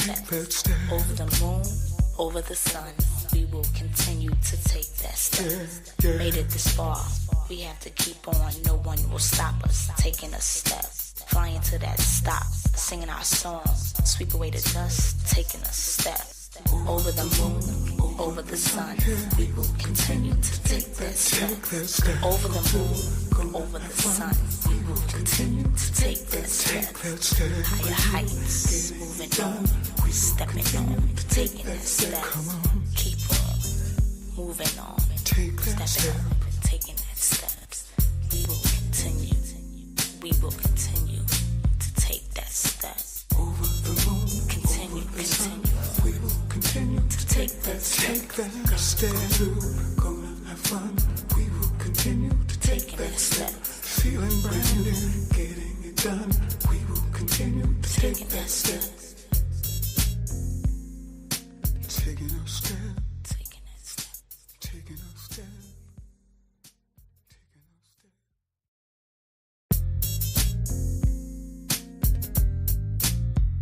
steps. Over the moon, over the sun, we will continue to take that step. Made it this far, we have to keep on. No one will stop us taking a step. Flying to that stop, singing our song. Sweep away the dust, taking a step. Over the moon, over the sun, we will continue to take that step. Over the moon, over the sun, we will continue to take that step. Higher heights, moving on, stepping on, taking that step. Keep on moving on, stepping up, taking that steps. We will continue to take that step. Over the moon, continue. We will continue to take that step. We're gonna have fun. We will continue to take that step. Feeling brand new, getting it done. We will continue to take that step. Taking a step. Taking that step. Taking a step.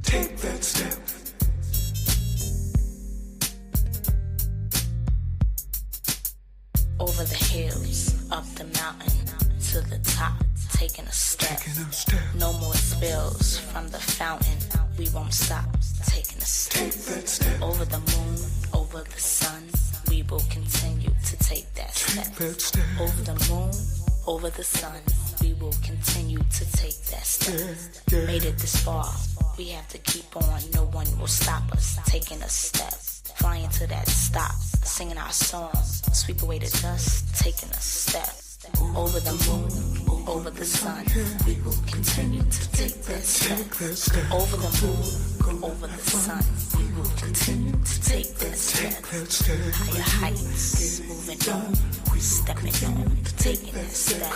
Take that step. Over the hills, up the mountain, to the top, taking a step. No more spills from the fountain, we won't stop, taking a step. Over the moon, over the sun, we will continue to take that step. Over the moon, over the sun, we will continue to take that step. Made it this far, we have to keep on. No one will stop us, taking a step. Flying to that stop, singing our song. Sweep away the dust, taking a step. Over the moon, over the sun, we will continue to take that step. Over the moon, over the sun, we will continue to take that step. Higher heights, moving on, stepping on, taking that step.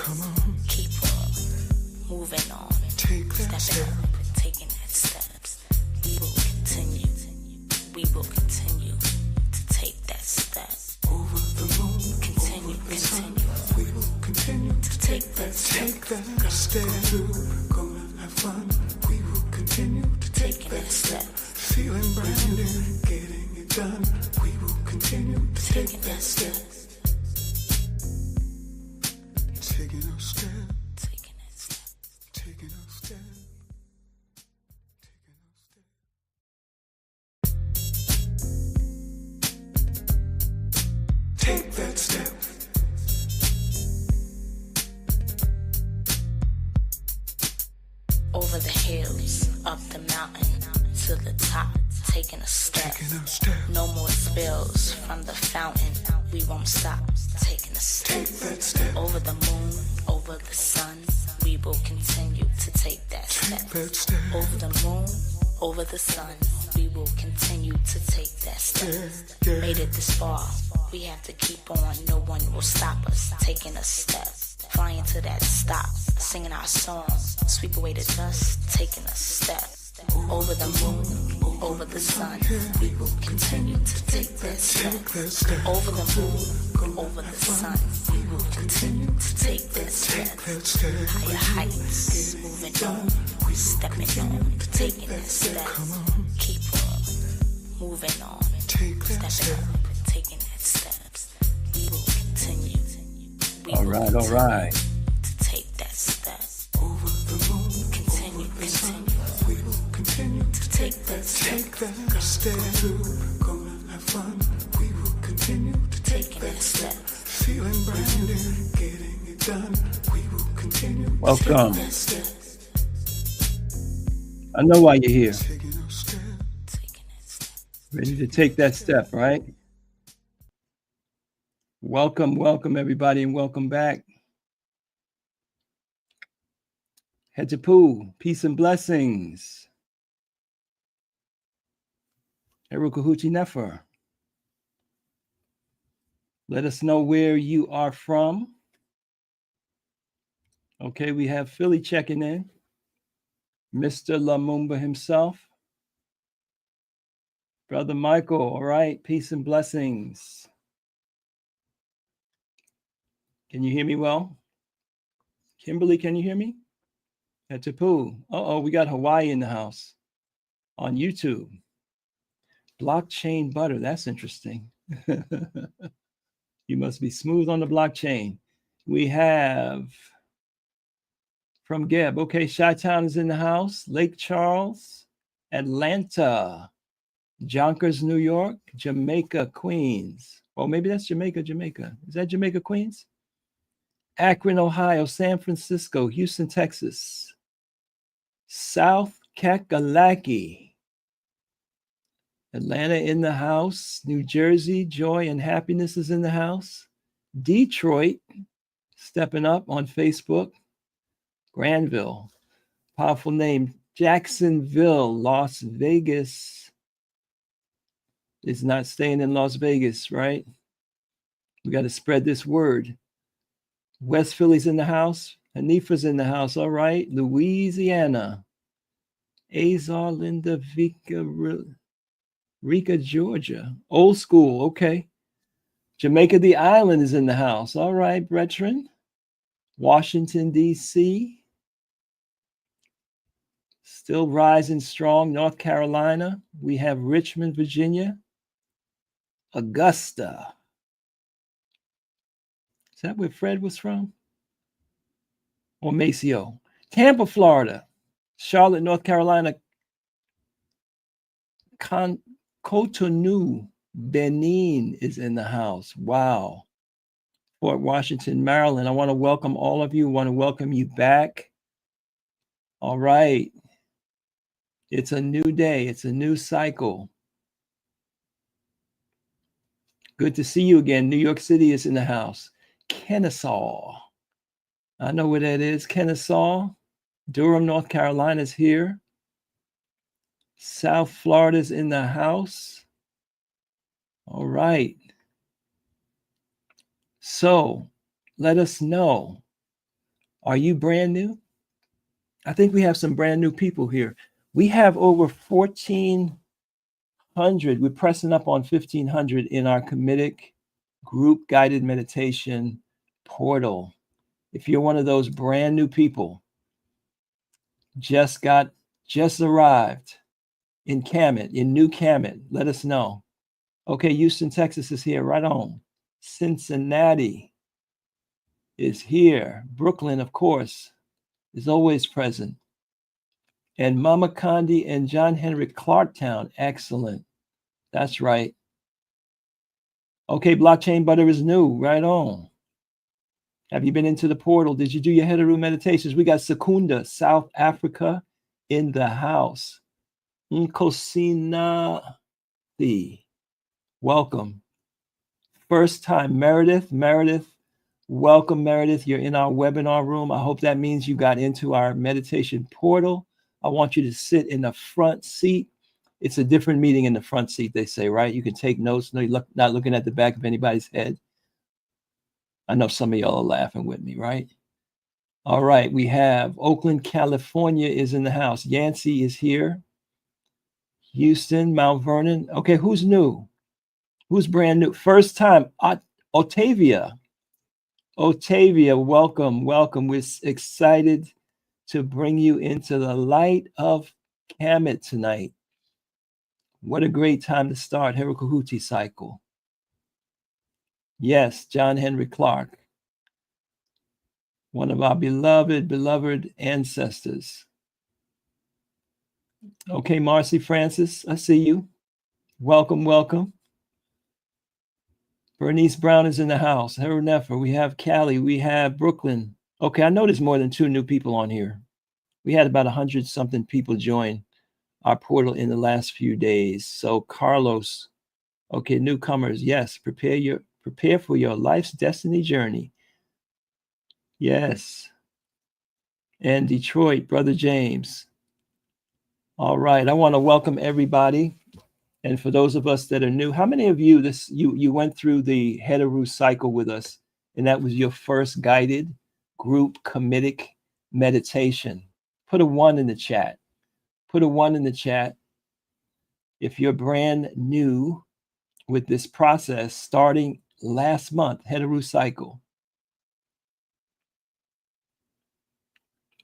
Keep on moving on, stepping up, taking that steps. We will continue to take that step. Over the moon, continue. We will continue to take that step. We're gonna have fun. We will continue to take that step. Feeling brand new, getting it done. We will continue to take that step. Taking a step. Taking that step. Taking a step. Take that step. Over the hills, up the mountain, to the top, taking a step. No more spills from the fountain, we won't stop, taking a step. Over the moon, over the sun, we will continue to take that step. Over the moon, over the sun, we will continue to take that step. Made it this far, we have to keep on. No one will stop us, taking a step. Flying to that stop, singing our song. Sweep away the dust, taking a step. Over the moon, over the sun, we will continue to take that step. Over the moon, over the sun, we will continue to take that step. Higher heights, moving on, stepping on, taking that step. Keep on moving on, stepping up, taking that steps. We will continue. All right. To take that step. Over the moon, continue. We will continue to take that step. We're gonna have fun. We will continue to take that step. Feeling brand new, getting it done. We will continue to Welcome. take that step. I know why you're here. Taking a step. Ready to take that step, right? Welcome, everybody, and welcome back. Head to Pooh, peace and blessings. Heru Khuti Nefer. Let us know where you are from. Okay, we have Philly checking in. Mr. Lumumba himself. Brother Michael, all right, peace and blessings. Can you hear me well? Kimberly, can you hear me? At Tapu. We got Hawaii in the house on YouTube. Blockchain butter. That's interesting. You must be smooth on the blockchain. We have from Geb. Okay, Chi-Town is in the house. Lake Charles, Atlanta, Yonkers, New York, Jamaica, Queens. Oh, maybe that's Jamaica. Is that Jamaica, Queens? Akron, Ohio, San Francisco, Houston, Texas, South Kakalaki, Atlanta in the house, New Jersey, Joy and Happiness is in the house, Detroit, stepping up on Facebook, Granville, powerful name, Jacksonville, Las Vegas is not staying in Las Vegas, right? We got to spread this word. West Philly's in the house. Hanifa's in the house. All right. Louisiana. Azar, Linda, Rika, Georgia. Old school. Okay. Jamaica, the island is in the house. All right, brethren. Washington, D.C. Still rising strong. North Carolina. We have Richmond, Virginia. Augusta. Is that where Fred was from? Or Maceo? Tampa, Florida. Charlotte, North Carolina. Cotonou, Benin is in the house. Wow. Fort Washington, Maryland. I want to welcome all of you. I want to welcome you back. All right. It's a new day. It's a new cycle. Good to see you again. New York City is in the house. Kennesaw. I know where that is. Kennesaw. Durham, North Carolina is here. South Florida's in the house. All right. So let us know. Are you brand new? I think we have some brand new people here. We have over 1,400. We're pressing up on 1,500 in our Kamitic group guided meditation portal. If you're one of those brand new people, just arrived in Kamit, in New Kamit, let us know. Okay, Houston, Texas is here, right on. Cincinnati is here. Brooklyn, of course, is always present. And Mama Condi and John Henry Clarktown, excellent. That's right. Okay, blockchain butter is new, right on. Have you been into the portal? Did you do your Heru meditations? We got Secunda, South Africa in the house. Nkosina, welcome. First time, Meredith, welcome, Meredith. You're in our webinar room. I hope that means you got into our meditation portal. I want you to sit in the front seat. It's a different meeting in the front seat, they say, right? You can take notes. No, you're not looking at the back of anybody's head. I know some of y'all are laughing with me, right? All right, we have Oakland, California is in the house. Yancey is here. Houston, Mount Vernon. Okay, who's new? Who's brand new? First time, Otavia. Otavia, welcome. We're excited to bring you into the light of Kamit tonight. What a great time to start Heru Khuti cycle. Yes, John Henry Clark, one of our beloved ancestors. Okay, Marcy Francis, I see you. Welcome. Bernice Brown is in the house. Heru Nefer, we have Cali, we have Brooklyn. Okay, I know there's more than 2 new people on here. We had about 100-something people join our portal in the last few days. So Carlos, okay, newcomers, yes, prepare for your life's destiny journey. Yes. And Detroit, Brother James. All right, I want to welcome everybody. And for those of us that are new, how many of you you went through the Heru cycle with us, and that was your first guided group Kamitic meditation? Put a 1 in the chat. Put a 1 in the chat if you're brand new with this process starting last month, Heru cycle.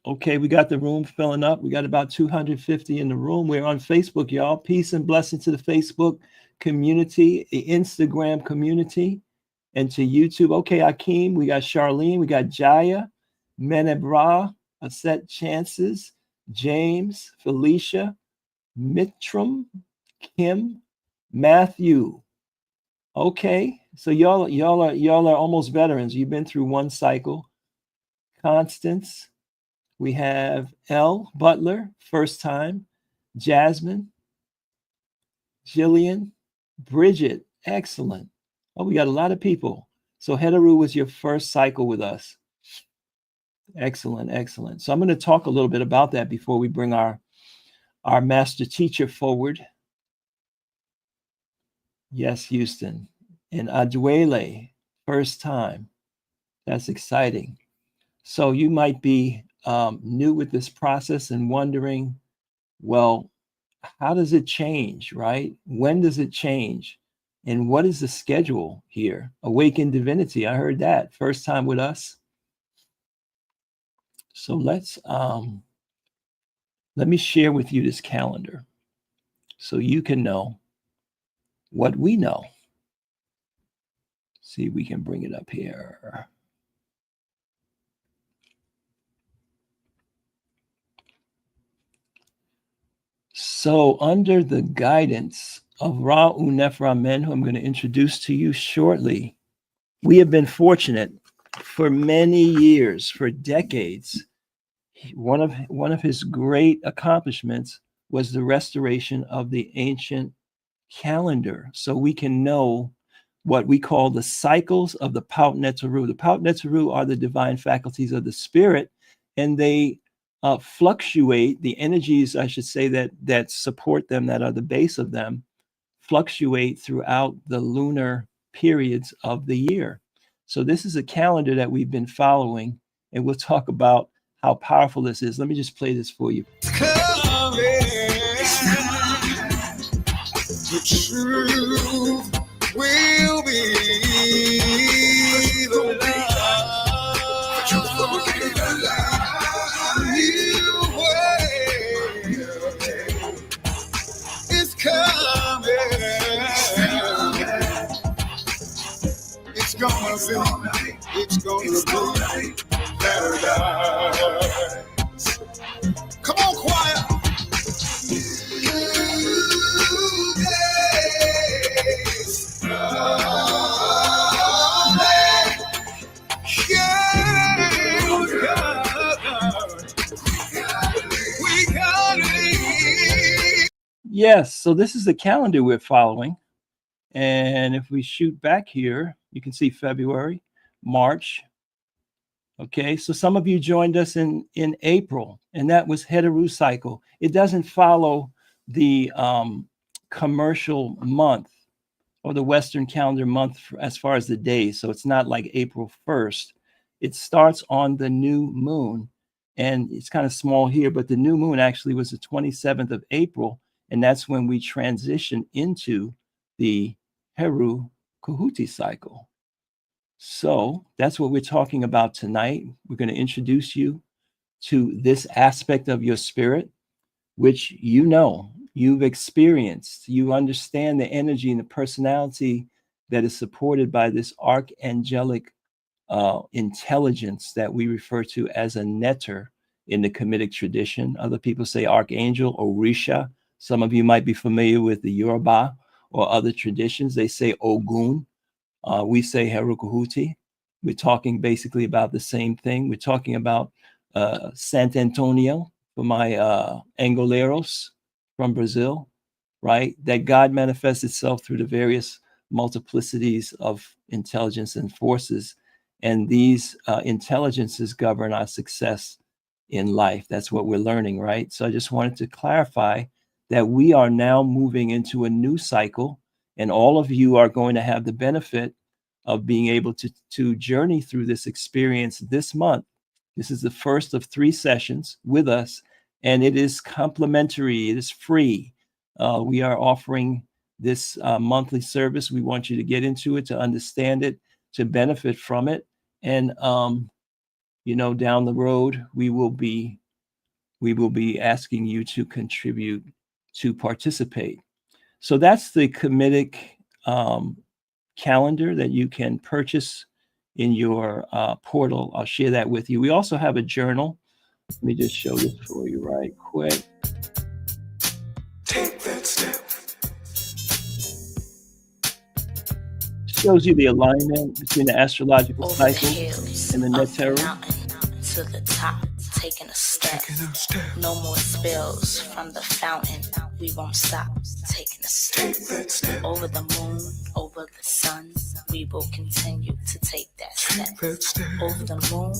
Okay, we got the room filling up. We got about 250 in the room. We're on Facebook, y'all. Peace and blessing to the Facebook community, the Instagram community, and to YouTube. Okay, Akeem, we got Charlene, we got Jaya, Menebra, Aset Chances, James, Felicia, Mitram, Kim, Matthew. Okay, so y'all are almost veterans. You've been through one cycle. Constance, we have L. Butler, first time. Jasmine, Jillian, Bridget, excellent. Oh, we got a lot of people. So Heru was your first cycle with us. Excellent, excellent. So I'm going to talk a little bit about that before we bring our master teacher forward. Yes, Houston. And Adwele, first time. That's exciting. So you might be new with this process and wondering, well, how does it change, right? When does it change? And what is the schedule here? Awaken Divinity, I heard that. First time with us. So let me share with you this calendar so you can know what we know. See if we can bring it up here. So under the guidance of Ra'u Nephra Men, who I'm going to introduce to you shortly, we have been fortunate for many years, for decades. One of his great accomplishments was the restoration of the ancient calendar, so we can know what we call the cycles of the Paut Neteru. The Paut Neteru are the divine faculties of the spirit, and they fluctuate. The energies, I should say, that support them, that are the base of them, fluctuate throughout the lunar periods of the year. So this is a calendar that we've been following, and we'll talk about how powerful this is. Let me just play this for you. The truth will be the light. The truth will be the light. New way is coming. It's gonna be paradise. Come on, choir. Yes, so this is the calendar we're following. And if we shoot back here, you can see February, March. Okay, so some of you joined us in April, and that was Heru cycle. It doesn't follow the commercial month or the Western calendar month as far as the days. So it's not like April 1st. It starts on the new moon, and it's kind of small here, but the new moon actually was the 27th of April, and that's when we transition into the Heru Khuti cycle. So that's what we're talking about tonight. We're going to introduce you to this aspect of your spirit, which you know, you've experienced. You understand the energy and the personality that is supported by this archangelic intelligence that we refer to as a neter in the Kamitic tradition. Other people say archangel or Risha. Some of you might be familiar with the Yoruba or other traditions. They say Ogun. We say Heru Khuti. We're talking basically about the same thing. We're talking about Sant Antonio for my Angoleros from Brazil, right? That God manifests itself through the various multiplicities of intelligence and forces. And these intelligences govern our success in life. That's what we're learning, right? So I just wanted to clarify that we are now moving into a new cycle, and all of you are going to have the benefit of being able to journey through this experience this month. This is the first of 3 sessions with us, and it is complimentary. It is free. We are offering this monthly service. We want you to get into it, to understand it, to benefit from it. And down the road, we will be asking you to contribute to participate. So that's the Kamitic calendar that you can purchase in your portal. I'll share that with you. We also have a journal. Let me just show this for you right quick. Take that step. Shows you the alignment between the astrological Over cycle the hills, and the up the Neteru. mountain, to the top, taking a step. No more spills from the fountain. We won't stop, taking a step. Take that step. Over the moon, over the sun, we will continue to take that step. Take that step. Over the moon,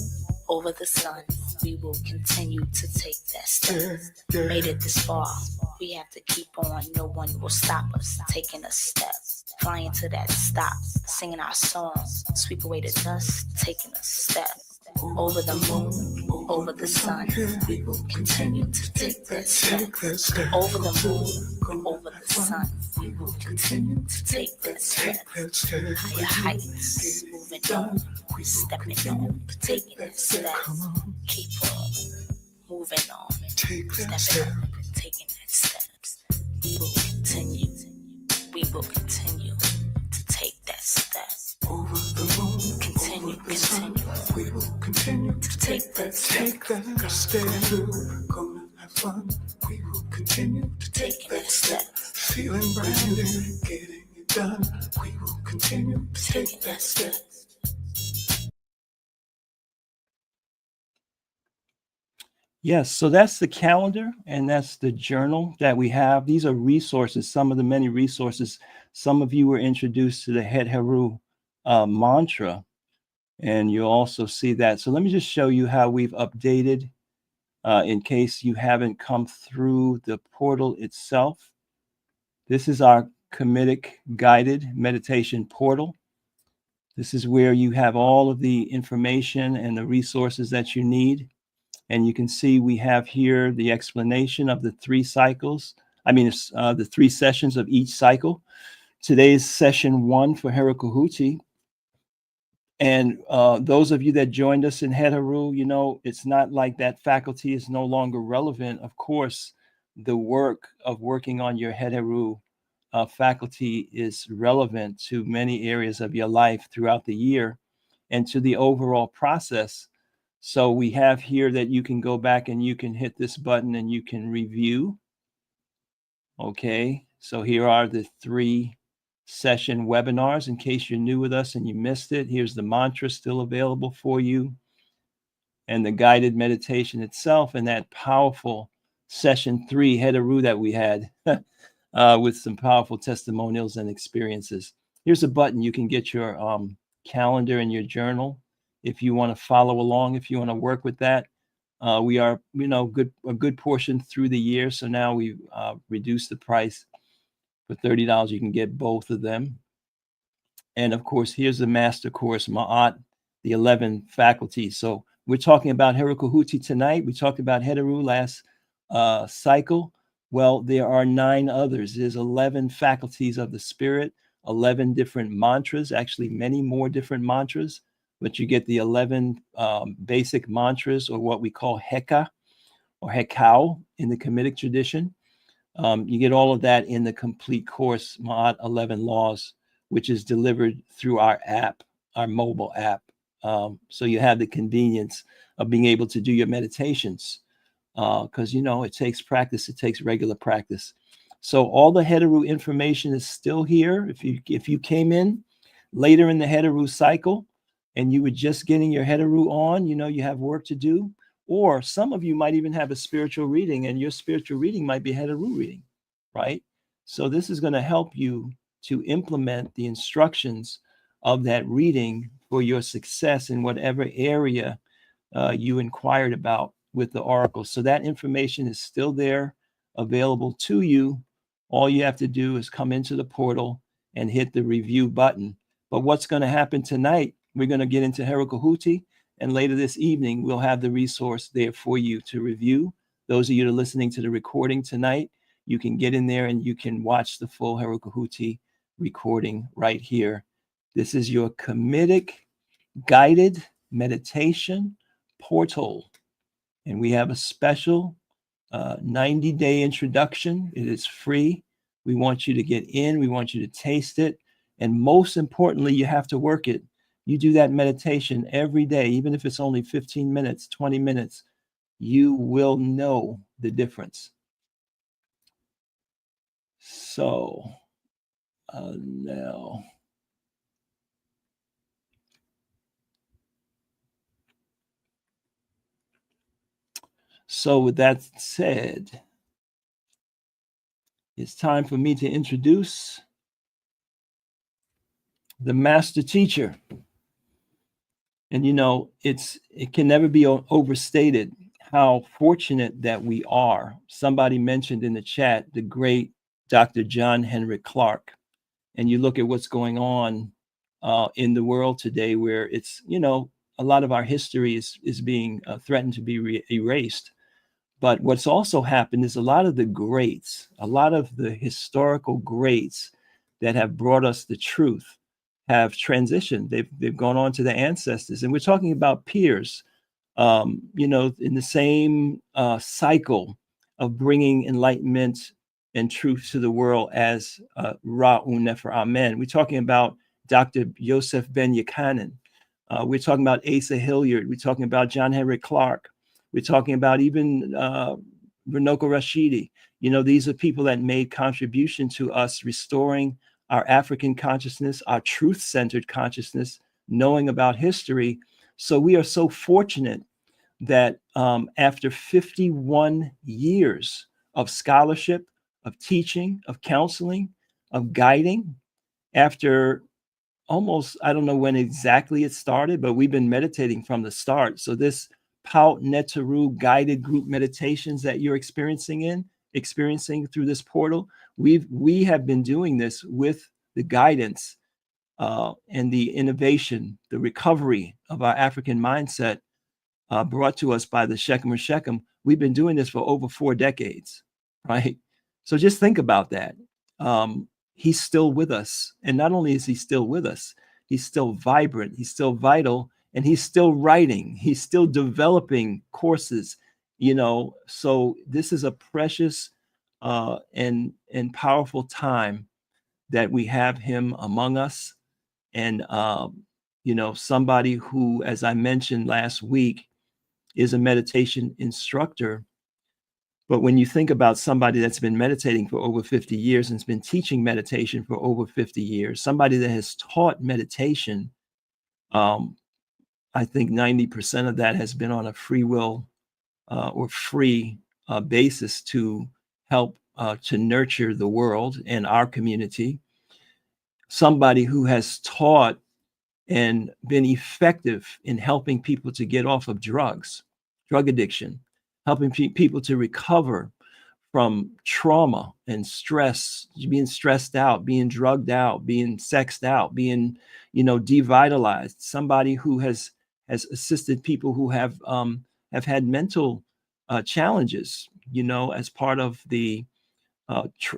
over the sun, we will continue to take that step. Made it this far, we have to keep on. No one will stop us, taking a step. Flying to that stop, singing our song, sweep away the dust, taking a step. Over the moon, over the sun, we will continue to take that step. Over the moon, over the sun, we will continue to take that step. Higher heights, moving on, stepping on, taking that step. Keep on moving on, stepping on, taking that steps. We will continue to take that step. Over the moon, Continue. we will continue to take that step. Take that step. We're gonna have fun. We will continue to take that step. Feeling brand new, getting it done. We will continue to take that step. Yes, so that's the calendar and that's the journal that we have. These are resources, some of the many resources. Some of you were introduced to the Heru mantra, and you'll also see that. So let me just show you how we've updated in case you haven't come through the portal itself. This is our Kamitic guided meditation portal. This is where you have all of the information and the resources that you need. And you can see we have here the explanation of the 3 cycles. The 3 sessions of each cycle. Today's session 1 for Khuti. And those of you that joined us in Heru, it's not like that faculty is no longer relevant. Of course, the work of working on your Heru faculty is relevant to many areas of your life throughout the year and to the overall process. So we have here that you can go back and you can hit this button and you can review. Okay, so here are the 3 session webinars in case you're new with us and you missed it. Here's the mantra still available for you and the guided meditation itself and that powerful session 3 Heru that we had with some powerful testimonials and experiences. Here's a button you can get your calendar and your journal. If you want to follow along, if you want to work with that, we are, a good portion through the year. So now we've reduced the price. For $30, you can get both of them. And of course, here's the master course, Ma'at, the 11 faculties. So we're talking about Khuti tonight. We talked about Heru last cycle. Well, there are 9 others. There's 11 faculties of the spirit, 11 different mantras, actually many more different mantras. But you get the 11 basic mantras, or what we call Heka or Hekau in the Kamitic tradition. You get all of that in the complete course, Ma'at 11 Laws, which is delivered through our app, our mobile app. So you have the convenience of being able to do your meditations because, it takes practice. It takes regular practice. So all the Heru information is still here. If you came in later in the Heru cycle, and you were just getting your Heru on, you have work to do. Or some of you might even have a spiritual reading, and your spiritual reading might be Heru reading, right? So this is going to help you to implement the instructions of that reading for your success in whatever area you inquired about with the oracle. So that information is still there, available to you. All you have to do is come into the portal and hit the review button. But what's going to happen tonight? We're going to get into Khuti, and later this evening, we'll have the resource there for you to review. Those of you that are listening to the recording tonight, you can get in there and you can watch the full Khuti recording right here. This is your Kamitic guided meditation portal. And we have a special 90-day introduction. It is free. We want you to get in. We want you to taste it. And most importantly, you have to work it. You do that meditation every day, even if it's only 15 minutes, 20 minutes, you will know the difference. So now. So with that said, it's time for me to introduce the master teacher. And you know, it can never be overstated how fortunate that we are. Somebody mentioned in the chat the great Dr. John Henrik Clarke. And you look at what's going on in the world today, where it's, you know, a lot of our history is being threatened to be erased. But what's also happened is a lot of the greats, a lot of the historical greats that have brought us the truth have transitioned. They've gone on to the ancestors. And we're talking about peers, you know, in the same cycle of bringing enlightenment and truth to the world as Ra'u Nefer Amen. We're talking about Dr. Yosef Ben Yekanin. We're talking about Asa Hilliard. We're talking about John Henrik Clarke. We're talking about even Runoko Rashidi. You know, these are people that made contribution to us restoring our African consciousness, our truth-centered consciousness, knowing about history. So we are so fortunate that after 51 years of scholarship, of teaching, of counseling, of guiding, after almost, I don't know when exactly it started, but we've been meditating from the start. So this Paut Neteru guided group meditations that you're experiencing through this portal, we have been doing this with the guidance and the innovation, the recovery of our African mindset brought to us by the Shechem or Shechem. We've been doing this for over 4 decades, right? So just think about that. He's still with us. And not only is he still with us, he's still vibrant, he's still vital, and he's still writing, he's still developing courses, you know. So this is a precious and powerful time that we have him among us. And, you know, somebody who, as I mentioned last week, is a meditation instructor. But when you think about somebody that's been meditating for over 50 years and has been teaching meditation for over 50 years, somebody that has taught meditation, I think 90% of that has been on a free will or free basis to help to nurture the world and our community. Somebody who has taught and been effective in helping people to get off of drugs, drug addiction, helping people to recover from trauma and stress, being stressed out, being drugged out, being sexed out, being, you know, devitalized. Somebody who has assisted people who have had mental challenges, you know, as part of the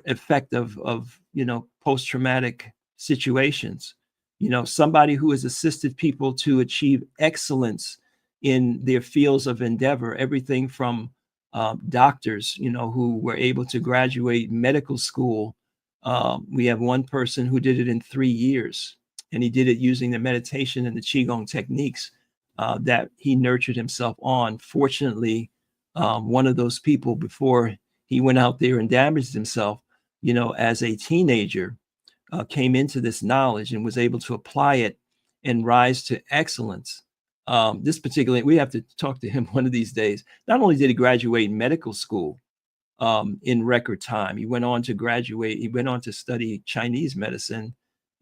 effect of you know, post-traumatic situations. You know, somebody who has assisted people to achieve excellence in their fields of endeavor, everything from doctors, you know, who were able to graduate medical school. We have one person who did it in 3 years, and he did it using the meditation and the Qigong techniques that he nurtured himself on. Fortunately, one of those people, before he went out there and damaged himself, you know, as a teenager, came into this knowledge and was able to apply it and rise to excellence. This particular, we have to talk to him one of these days. Not only did he graduate medical school in record time, he went on to graduate, he went on to study Chinese medicine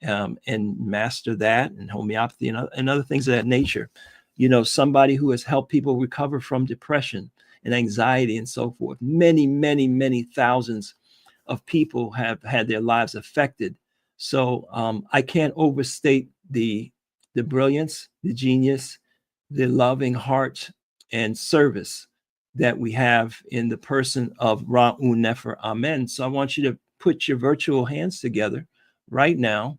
and master that, and homeopathy and other things of that nature. You know, somebody who has helped people recover from depression and anxiety and so forth. Many, many, many thousands of people have had their lives affected. So I can't overstate the brilliance, the genius, the loving heart and service that we have in the person of Ra'u Nefer Amen. So I want you to put your virtual hands together right now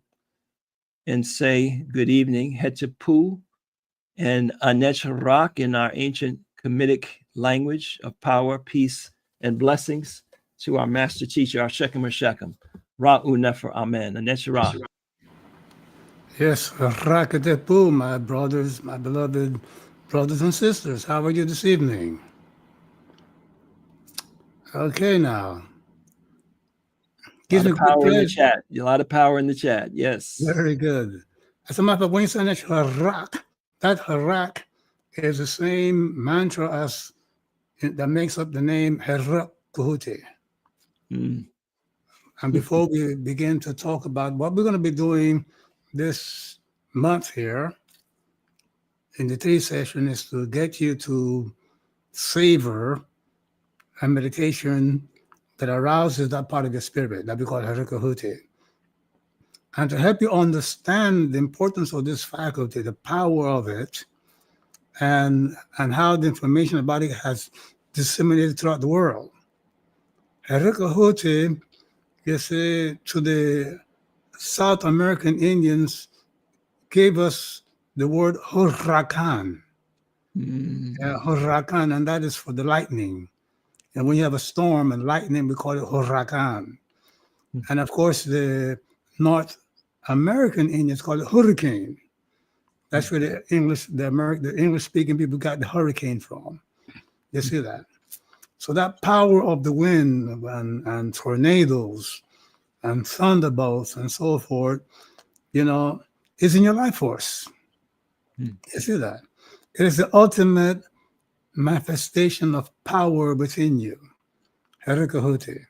and say good evening, Hetepu and Anechrak in our ancient Kamitic language of power, peace, and blessings to our master teacher, our Shechem Shechem. Ra'u Nefer, Amen. Anechrak. Yes, Rakatepu, my brothers, my beloved brothers and sisters. How are you this evening? Okay, now. A lot of power in the chat. A lot of power in the chat. Yes. Very good. As a matter of fact, when you say Harak, that Harak is the same mantra as that makes up the name Heru Khuti. Mm. And before we begin to talk about what we're going to be doing this month here in the 3 session is to get you to savor a meditation that arouses that part of your spirit that we call Heru Khuti. And to help you understand the importance of this faculty, the power of it, and how the information about it has disseminated throughout the world. Heru Khuti, you see, to the South American Indians, gave us the word hurrakan. Hurrakan, and that is for the lightning. And when you have a storm and lightning, we call it hurrakan. And of course, the North American Indians call it hurricane. That's where the English-speaking people got the hurricane from. You see that? So that power of the wind and tornadoes and thunderbolts and so forth, is in your life force. You see that? It is the ultimate manifestation of power within you. Heru Khuti.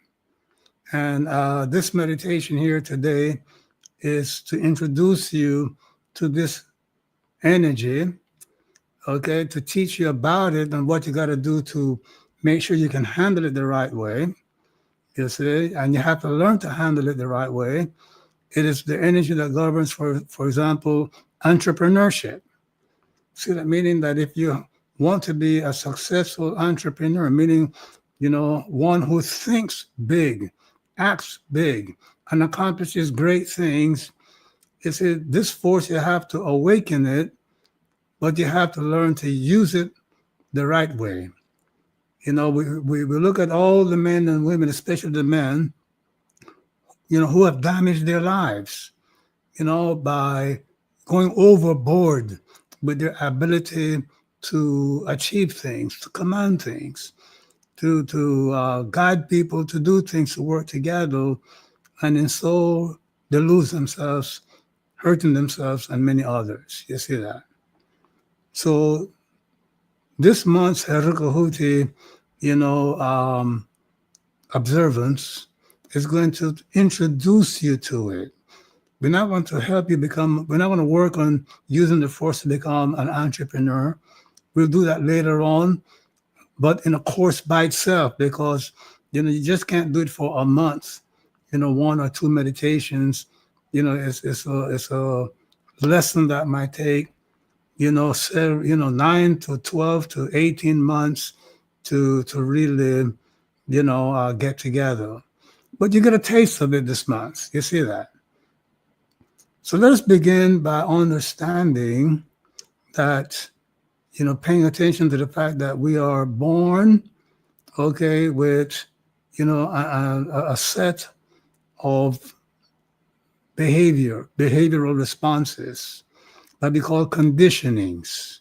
And this meditation here today is to introduce you to this energy, okay, to teach you about it and what you got to do to make sure you can handle it the right way, you see, and you have to learn to handle it the right way. It is the energy that governs, for example, entrepreneurship. See that? Meaning that if you want to be a successful entrepreneur, meaning, one who thinks big, acts big, and accomplishes great things, you see, this force, you have to awaken it, but you have to learn to use it the right way. We look at all the men and women, especially the men, who have damaged their lives, by going overboard with their ability to achieve things, to command things, to guide people to do things, to work together, and in so they lose themselves, hurting themselves and many others. You see that? So this month's Heru Khuti, observance is going to introduce you to it. We're not going to help you we're not going to work on using the force to become an entrepreneur. We'll do that later on, but in a course by itself, because, you just can't do it for a month, 1 or 2 meditations. It's a lesson that might take, 9 to 12 to 18 months to really, get together. But you get a taste of it this month. You see that? So let us begin by understanding that, paying attention to the fact that we are born, okay, with, a set of behavioral responses that we call conditionings,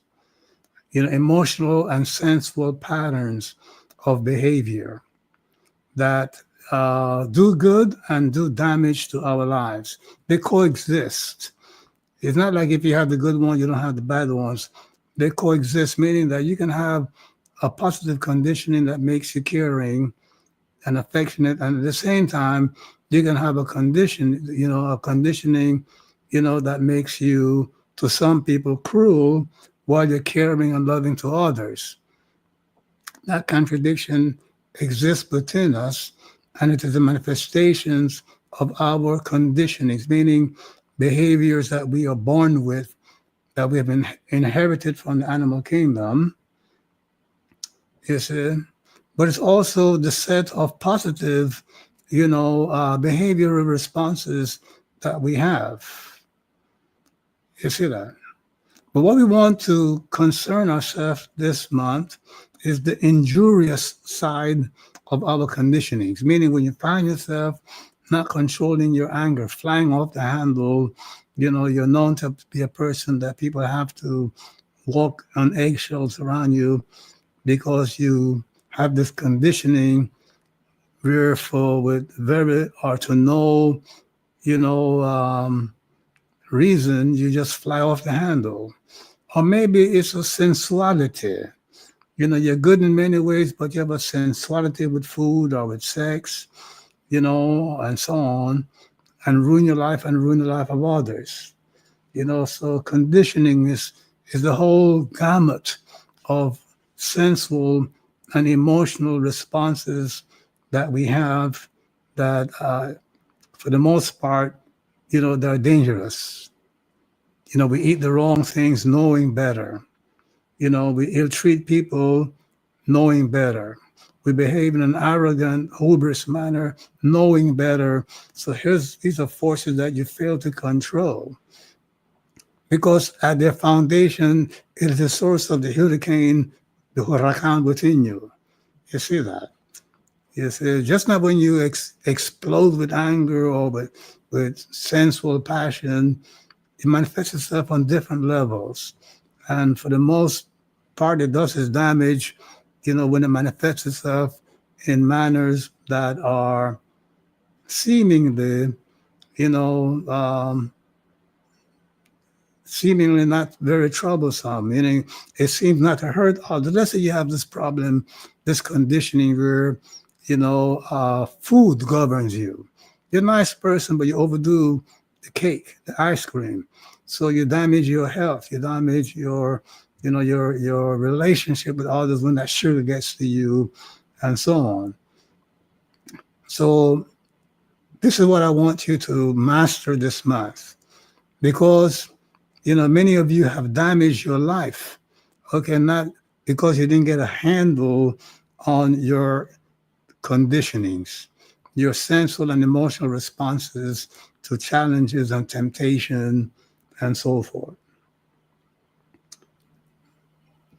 emotional and sensual patterns of behavior that do good and do damage to our lives. They coexist. It's not like if you have the good one, you don't have the bad ones. They coexist, meaning that you can have a positive conditioning that makes you caring and affectionate, and at the same time, you can have a conditioning, that makes you, to some people, cruel while you're caring and loving to others. That contradiction exists within us, and it is the manifestations of our conditionings, meaning behaviors that we are born with, that we have been inherited from the animal kingdom, you see. But it's also the set of positive, behavioral responses that we have. You see that? But what we want to concern ourselves this month is the injurious side of our conditionings, meaning when you find yourself not controlling your anger, flying off the handle, you're known to be a person that people have to walk on eggshells around you because you have this conditioning where for with very or to no, you know, um, reason, you just fly off the handle. Or maybe it's a sensuality. You're good in many ways, but you have a sensuality with food or with sex, and so on, and ruin your life and ruin the life of others. So conditioning is the whole gamut of sensual and emotional responses that we have that, for the most part, they're dangerous. We eat the wrong things knowing better. We ill-treat people knowing better. We behave in an arrogant, hubris manner, knowing better. So these are forces that you fail to control. Because at their foundation, it is the source of the hurricane, the huracan within you. You see that? You see, just not when you explode with anger or with sensual passion, it manifests itself on different levels. And for the most part, it does its damage, when it manifests itself in manners that are seemingly, you know, um, seemingly not very troublesome, meaning it seems not to hurt others. Let's say you have this problem, this conditioning where, food governs you. You're a nice person, but you overdo the cake, the ice cream. So you damage your health, you damage your relationship with others when that sugar gets to you, and so on. So this is what I want you to master this month, because many of you have damaged your life. Okay, not because you didn't get a handle on your conditionings, your sensual and emotional responses to challenges and temptation and so forth.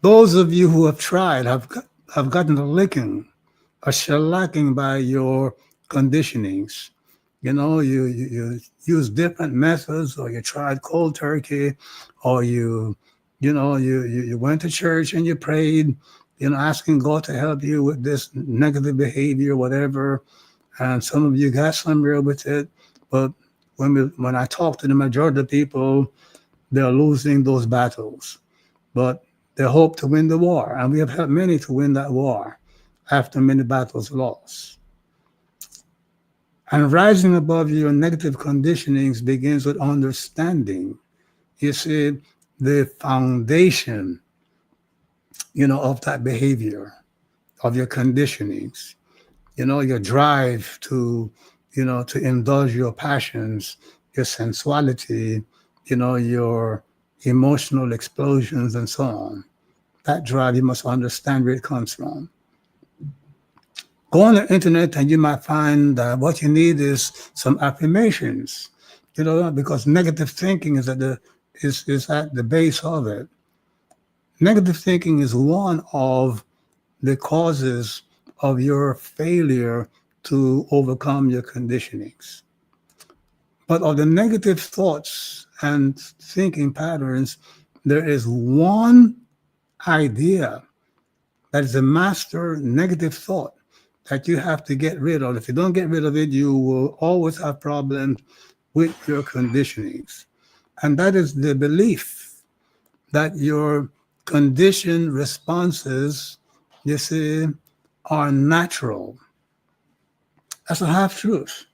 Those of you who have tried have gotten a licking, a shellacking by your conditionings. You use different methods, or you tried cold turkey, or you went to church and you prayed, asking God to help you with this negative behavior, whatever. And some of you got somewhere with it, but when I talk to the majority of people, they're losing those battles. But they hope to win the war, and we have helped many to win that war after many battles lost. And rising above your negative conditionings begins with understanding. You see, the foundation, of that behavior, of your conditionings, your drive to indulge your passions, your sensuality, your emotional explosions and so on. That drive, you must understand where it comes from. Go on the internet and you might find that what you need is some affirmations, because negative thinking is at the base of it. Negative thinking is one of the causes of your failure to overcome your conditionings. But of the negative thoughts and thinking patterns, there is one idea that is a master negative thought that you have to get rid of. If you don't get rid of it, you will always have problems with your conditionings. And that is the belief that your conditioned responses, you see, are natural. That's a half truth.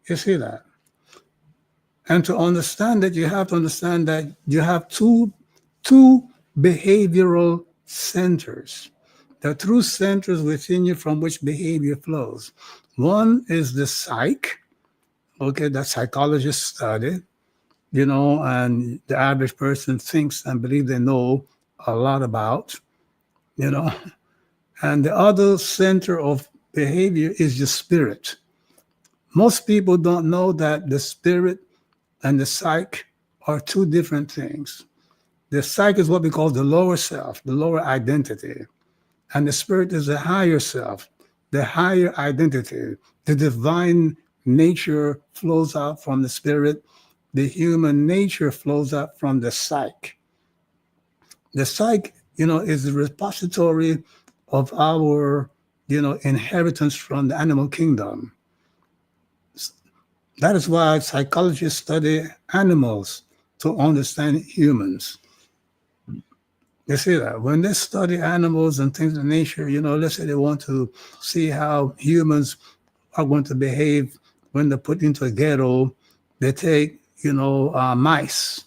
You see that? And to understand it, you have to understand that you have two behavioral centers. There are two centers within you from which behavior flows. One is the psyche, okay, that psychologists study, and the average person thinks and believes they know a lot about, And the other center of behavior is the spirit. Most people don't know that the spirit and the psyche are two different things. The psyche is what we call the lower self, the lower identity. And the spirit is the higher self, the higher identity. The divine nature flows out from the spirit. The human nature flows out from the psyche. The psyche, is the repository of our, inheritance from the animal kingdom. That is why psychologists study animals to understand humans. You see that when they study animals and things of nature, let's say they want to see how humans are going to behave when they're put into a ghetto, they take, mice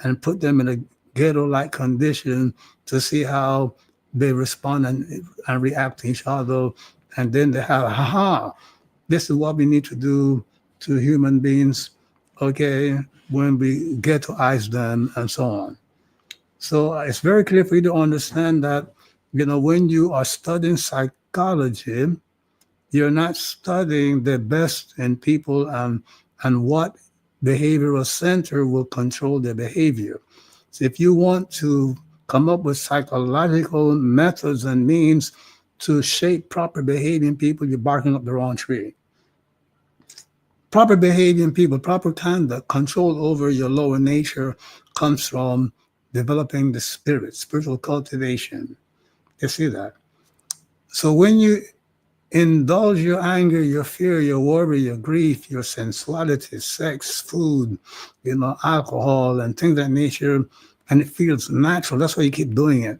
and put them in a ghetto-like condition to see how they respond and react to each other. And then they have, this is what we need to do to human beings, okay, when we ghettoize them and so on. So it's very clear for you to understand that, when you are studying psychology, you're not studying the best in people and what behavioral center will control their behavior. So if you want to come up with psychological methods and means to shape proper behavior in people, you're barking up the wrong tree. Proper behavior in people, proper conduct, control over your lower nature comes from developing the spirit, spiritual cultivation. You see that? So when you indulge your anger, your fear, your worry, your grief, your sensuality, sex, food, alcohol, and things of that nature, and it feels natural. That's why you keep doing it.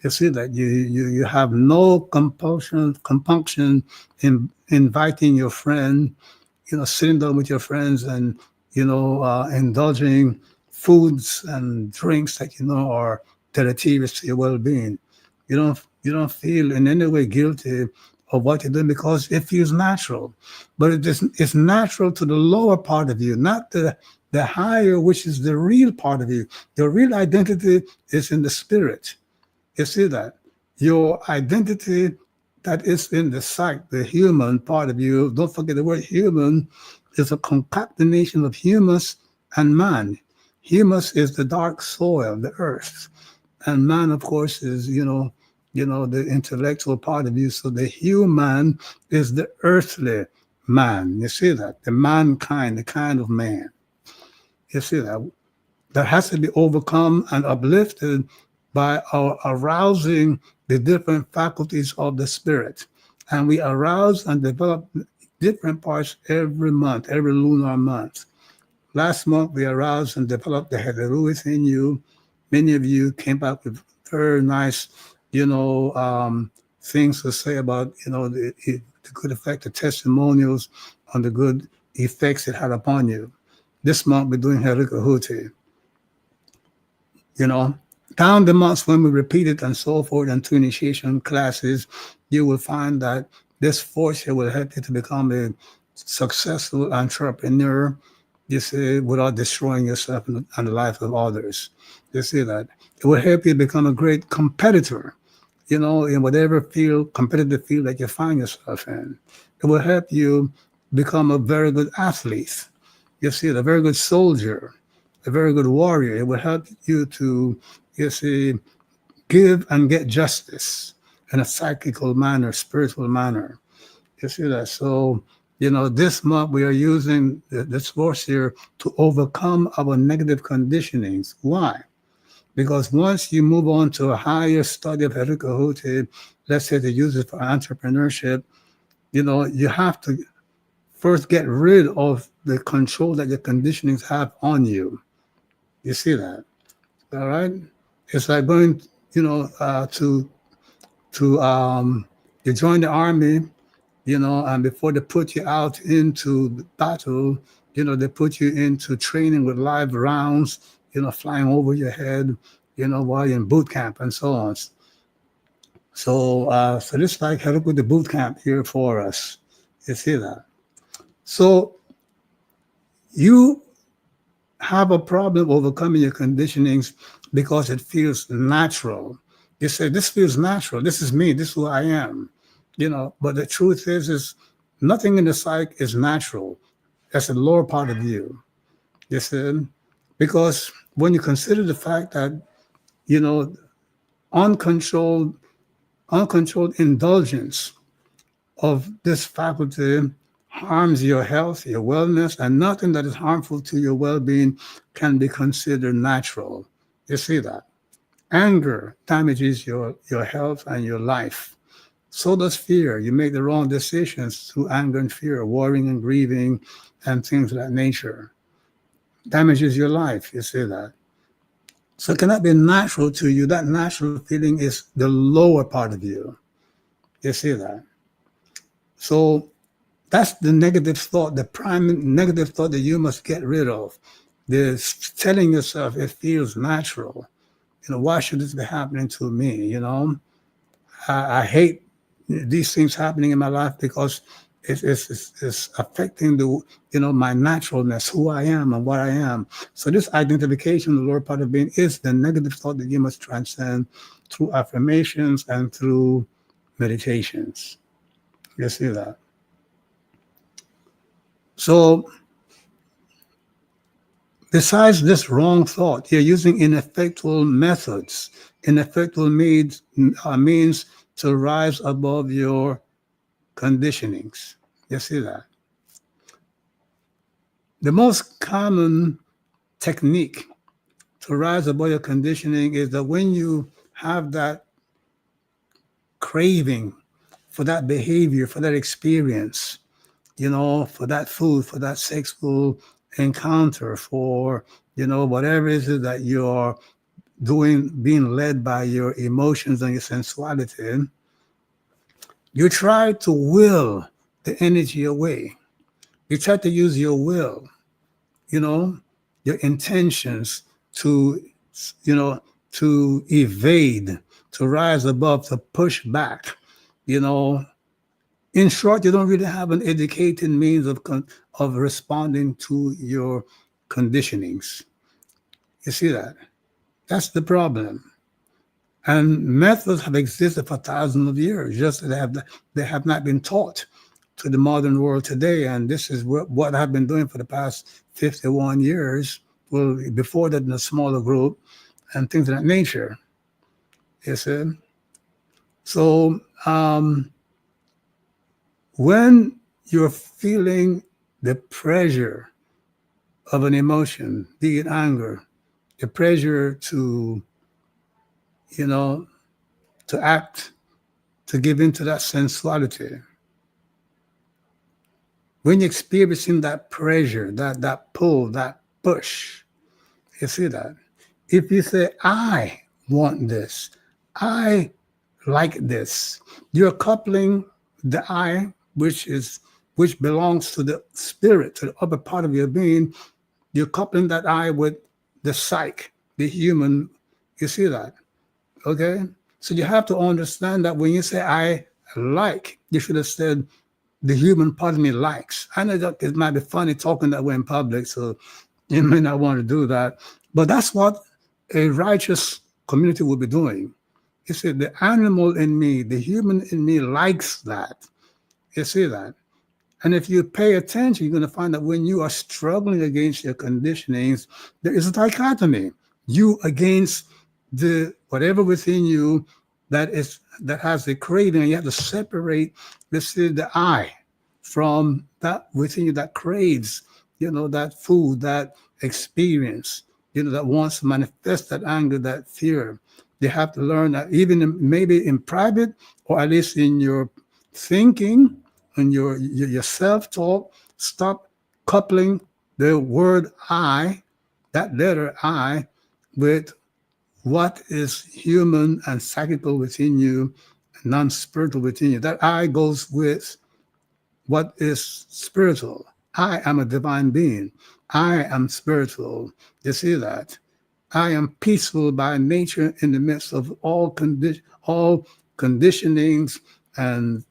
You see that you have no compunction in inviting your friend, sitting down with your friends and indulging foods and drinks that are deleterious to your well-being. You don't feel in any way guilty of what you're doing because it feels natural. But it's natural to the lower part of you, not the higher, which is the real part of you. The real identity is in the spirit. You see that? Your identity that is in the psyche, the human part of you, don't forget the word human is a concatenation of humus and man. Humus is the dark soil, the earth. And man, of course, is, the intellectual part of you. So the human is the earthly man. You see that? The mankind, the kind of man. You see that? That has to be overcome and uplifted by our arousing the different faculties of the spirit. And we arouse and develop different parts every month, every lunar month. Last month, we aroused and developed the Heru within you. Many of you came back with very nice, things to say about, the good effect, the testimonials on the good effects it had upon you. This month, we're doing Khuti. Down the months when we repeat it and so forth and through initiation classes, you will find that this force here will help you to become a successful entrepreneur, you see, without destroying yourself and the life of others. You see that? It will help you become a great competitor, in whatever competitive field that you find yourself in. It will help you become a very good athlete. You see, a very good soldier, a very good warrior. It will help you to, give and get justice in a psychical manner, spiritual manner. You see that? So, this month we are using this force here to overcome our negative conditionings. Why? Because once you move on to a higher study of Khuti, let's say to use it for entrepreneurship, you have to first get rid of the control that your conditionings have on you. You see that? All right? It's like going, to you join the army, and before they put you out into battle, they put you into training with live rounds, flying over your head, while you're in boot camp and so on. So, so this is like Heru, the boot camp here for us. You see that? So you have a problem overcoming your conditionings because it feels natural. You say, this feels natural. This is me. This is who I am. But the truth is nothing in the psyche is natural. That's the lower part of you. You see? Because when you consider the fact that you know, uncontrolled, uncontrolled indulgence of this faculty harms your health, your wellness, and nothing that is harmful to your well-being can be considered natural. You see that? Anger damages your health and your life. So does fear. You make the wrong decisions through anger and fear, worrying and grieving, and things of that nature. Damages your life. You see that? So it cannot be natural to you. That natural feeling is the lower part of you. You see that? So that's the negative thought, the prime negative thought that you must get rid of. This telling yourself it feels natural. Why should this be happening to me? I hate these things happening in my life because it's affecting my naturalness, who I am and what I am. So this identification, the lower part of being, is the negative thought that you must transcend through affirmations and through meditations. You see that? So besides this wrong thought, you're using ineffectual methods. Ineffectual means to rise above your conditionings. You see that? The most common technique to rise above your conditioning is that when you have that craving for that behavior, for that experience, for that food, for that sexual encounter, for, whatever it is that you're doing, being led by your emotions and your sensuality, you try to will the energy away. You try to use your will, your intentions to, to evade, to rise above, to push back, In short, you don't really have an educated means of responding to your conditionings. You see that? That's the problem. And methods have existed for thousands of years, just that they have not been taught to the modern world today. And this is what I've been doing for the past 51 years. Well, before that in a smaller group and things of that nature. You see? So when you're feeling the pressure of an emotion, be it anger, the pressure to, to act, to give into that sensuality. When you're experiencing that pressure, that pull, that push, you see that? If you say, I want this, I like this, you're coupling the I, which belongs to the spirit, to the upper part of your being. You're coupling that I with the psyche, the human. You see that? Okay? So you have to understand that when you say I like, you should have said the human part of me likes. I know that it might be funny talking that way in public, so you may not want to do that. But that's what a righteous community will be doing. You see, the animal in me, the human in me likes that. You see that? And if you pay attention, you're going to find that when you are struggling against your conditionings, there is a dichotomy. You against the whatever within you that has the craving, and you have to separate the I from that within you that craves, that food, that experience, that wants to manifest that anger, that fear. You have to learn that even maybe in private, or at least in your thinking and your self-talk, stop coupling the word I, that letter I, with what is human and psychical within you, non-spiritual within you. That I goes with what is spiritual. I am a divine being. I am spiritual. You see that? I am peaceful by nature in the midst of all conditionings and,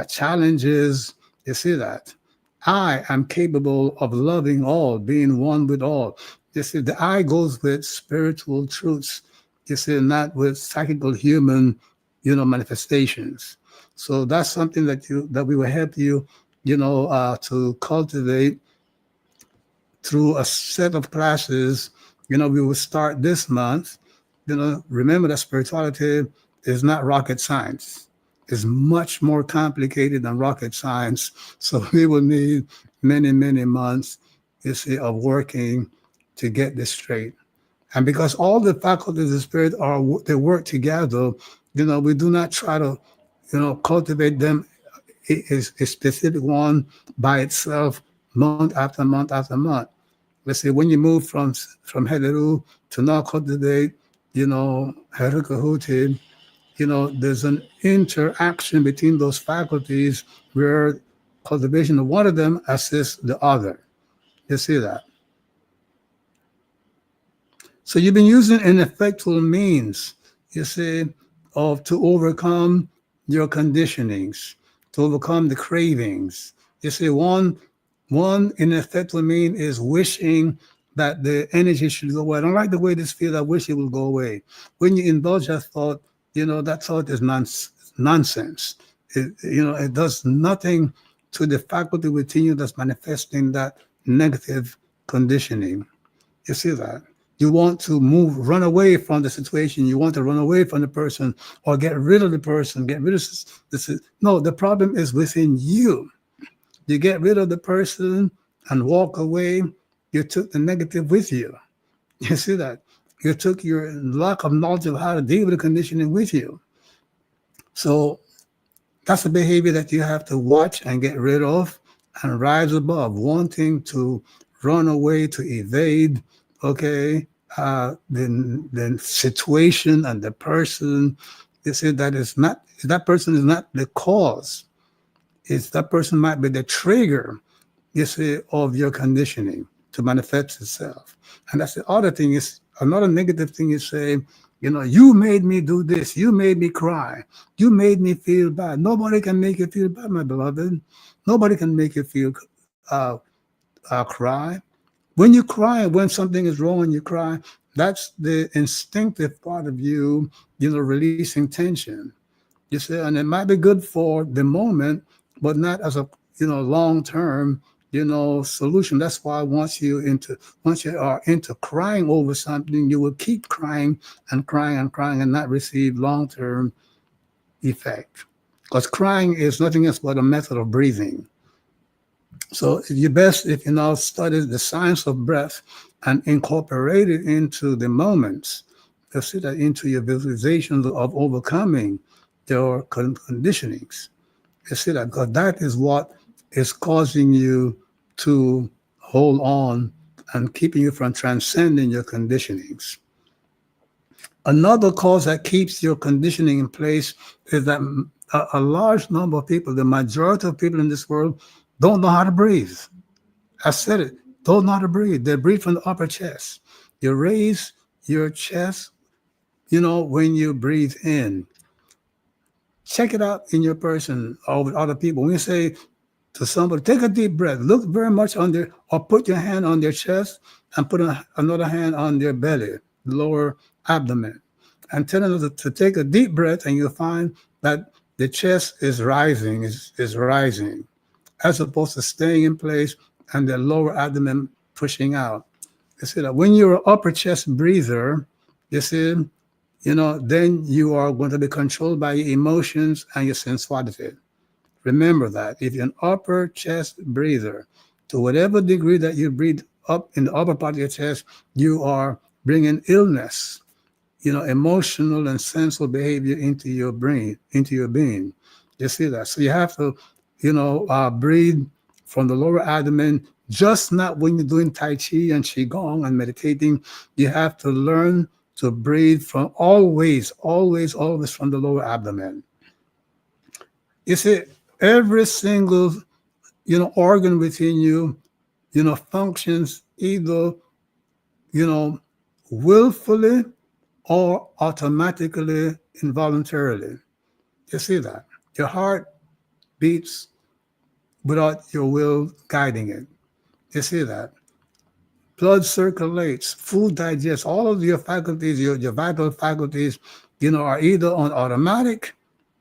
challenges. You see that? I am capable of loving all, being one with all. You see, the I goes with spiritual truths. You see, not with psychical human, manifestations. So that's something that we will help you, to cultivate through a set of classes. We will start this month. remember that spirituality is not rocket science. It's much more complicated than rocket science. So we will need many, many months, of working to get this straight. And because all the faculties of the spirit they work together, we do not try to, cultivate them a specific one by itself, month after month after month. Let's say when you move from Heru to now cultivate, Heru Khuti, there's an interaction between those faculties where cultivation of one of them assists the other. You see that? So you've been using ineffectual means, to overcome your conditionings, to overcome the cravings. You see, one ineffectual mean is wishing that the energy should go away. I don't like the way this feels. I wish it will go away. When you indulge that thought, that thought is nonsense. It does nothing to the faculty within you that's manifesting that negative conditioning. You see that? You want to run away from the situation. You want to run away from the person or get rid of the person, get rid of this. No, the problem is within you. You get rid of the person and walk away. You took the negative with you. You see that? You took your lack of knowledge of how to deal with the conditioning with you. So that's a behavior that you have to watch and get rid of and rise above, wanting to run away, to evade, the situation and the person. You see, that person is not the cause. That person might be the trigger, of your conditioning to manifest itself. And that's the other thing is, another negative thing is saying, you made me do this. You made me cry. You made me feel bad. Nobody can make you feel bad, my beloved. Nobody can make you feel cry. When you cry, when something is wrong and you cry, that's the instinctive part of you, releasing tension. You see, and it might be good for the moment, but not as a, long-term, solution. That's why once you are into crying over something, you will keep crying and crying and crying and not receive long-term effect. Because crying is nothing else but a method of breathing. So if you now study the science of breath and incorporate it into the moments, you see that into your visualizations of overcoming your conditionings. You see that, because that is what is causing you to hold on and keeping you from transcending your conditionings. Another cause that keeps your conditioning in place is that a large number of people, the majority of people in this world, don't know how to breathe. I said it, don't know how to breathe. They breathe from the upper chest. You raise your chest, when you breathe in. Check it out in your person or with other people. When you say to somebody, take a deep breath, look very much under, or put your hand on their chest and put another hand on their belly, lower abdomen, and tell them to take a deep breath, and you'll find that the chest is rising, is rising, as opposed to staying in place and the lower abdomen pushing out. You see that when you're an upper chest breather, you see, then you are going to be controlled by your emotions and your sensuality. Remember that if you're an upper chest breather, to whatever degree that you breathe up in the upper part of your chest, you are bringing illness, emotional and sensual behavior into your brain, into your being. You see that? So you have to, breathe from the lower abdomen, just not when you're doing Tai Chi and Qigong and meditating. You have to learn to breathe from always from the lower abdomen. You see, every single, organ within you, functions either, willfully or automatically, involuntarily. You see that? Your heart beats without your will guiding it. You see that? Blood circulates, food digests, all of your faculties, your vital faculties, are either on automatic,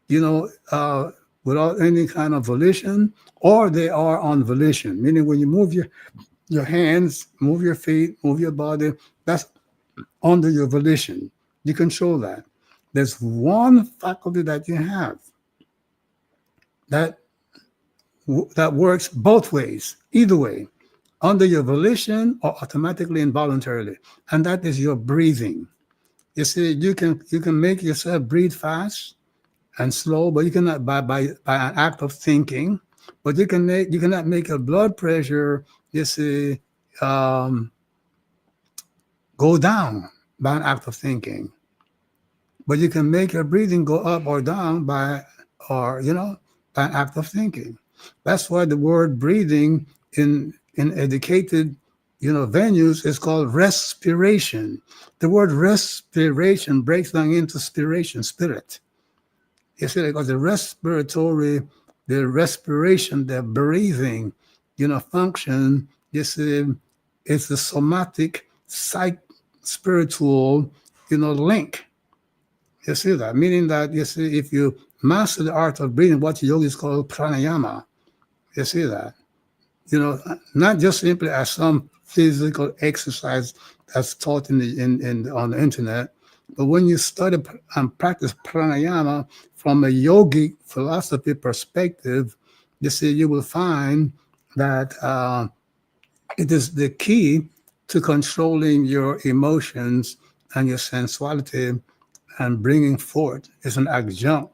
without any kind of volition, or they are on volition, meaning when you move your hands, move your feet, move your body, that's under your volition. You control that. There's one faculty that you have that works both ways, either way, under your volition or automatically involuntarily, and that is your breathing. You see, you can make yourself breathe fast and slow, but you cannot by an act of thinking. But you cannot make your blood pressure, you see, go down by an act of thinking. But you can make your breathing go up or down by an act of thinking. That's why the word breathing in educated, venues is called respiration. The word respiration breaks down into spiration, spirit. You see, because the respiration, the breathing, function, you see, it's the somatic, spiritual, link. You see that? Meaning that, you see, if you master the art of breathing, what yogis call pranayama, you see that? Not just simply as some physical exercise that's taught on the internet, but when you study and practice pranayama from a yogic philosophy perspective, you see, you will find that it is the key to controlling your emotions and your sensuality and bringing forth. It's an adjunct,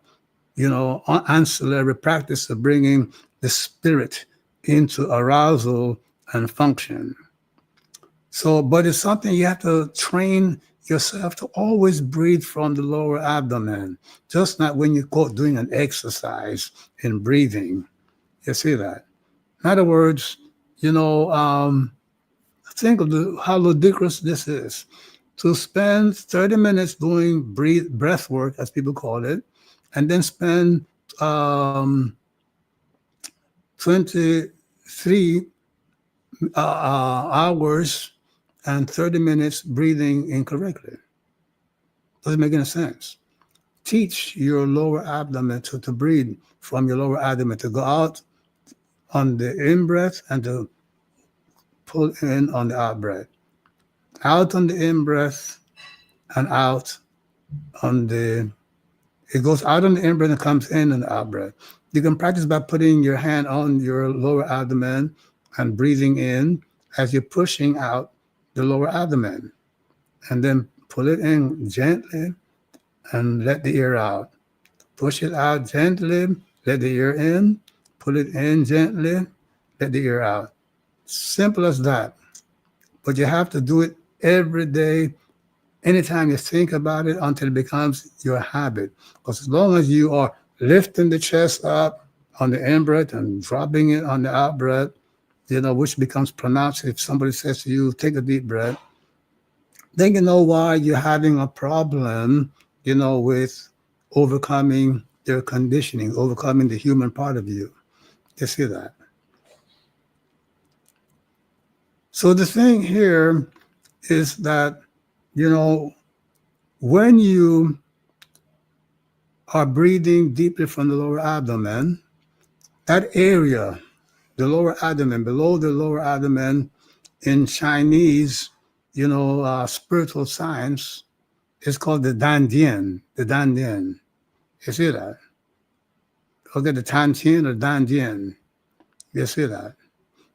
ancillary practice of bringing the spirit into arousal and function. So, but it's something you have to train yourself to always breathe from the lower abdomen, just not when you go doing an exercise in breathing. You see that? In other words, think of how ludicrous this is. To spend 30 minutes doing breath work, as people call it, and then spend 23 hours and 30 minutes breathing incorrectly. Doesn't make any sense. Teach your lower abdomen to breathe from your lower abdomen, to go out on the in-breath and to pull in on the out-breath. Out on the in-breath and out on the... It goes out on the in-breath and comes in on the out-breath. You can practice by putting your hand on your lower abdomen and breathing in as you're pushing out the lower abdomen. And then pull it in gently and let the air out. Push it out gently, let the air in. Pull it in gently, let the air out. Simple as that. But you have to do it every day, anytime you think about it, until it becomes your habit. Because as long as you are lifting the chest up on the in-breath and dropping it on the out-breath, which becomes pronounced if somebody says to you, take a deep breath, then you know why you're having a problem, with overcoming your conditioning, overcoming the human part of you. You see that? So the thing here is that, when you are breathing deeply from the lower abdomen, that area, the lower abdomen, below the lower abdomen, in Chinese, spiritual science, is called the dandian, the dandian. You see that? Okay, the tantian or dandian. You see that?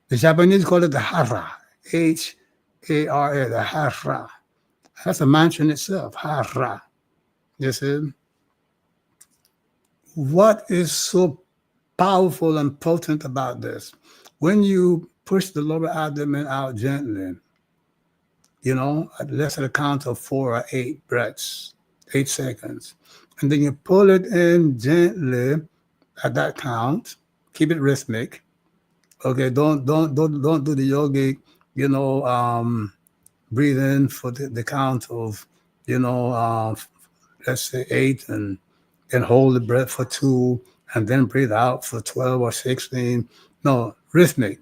The Japanese call it the hara, H-A-R-A, the hara. That's a mantra in itself, hara. You see? What is so powerful and potent about this? When you push the lower abdomen out gently, at less than a count of 4 or 8 breaths, 8 seconds, and then you pull it in gently at that count. Keep it rhythmic. Okay, don't do the yogic, breathe in for the count of, let's say 8, and hold the breath for 2, and then breathe out for 12 or 16. No, rhythmic.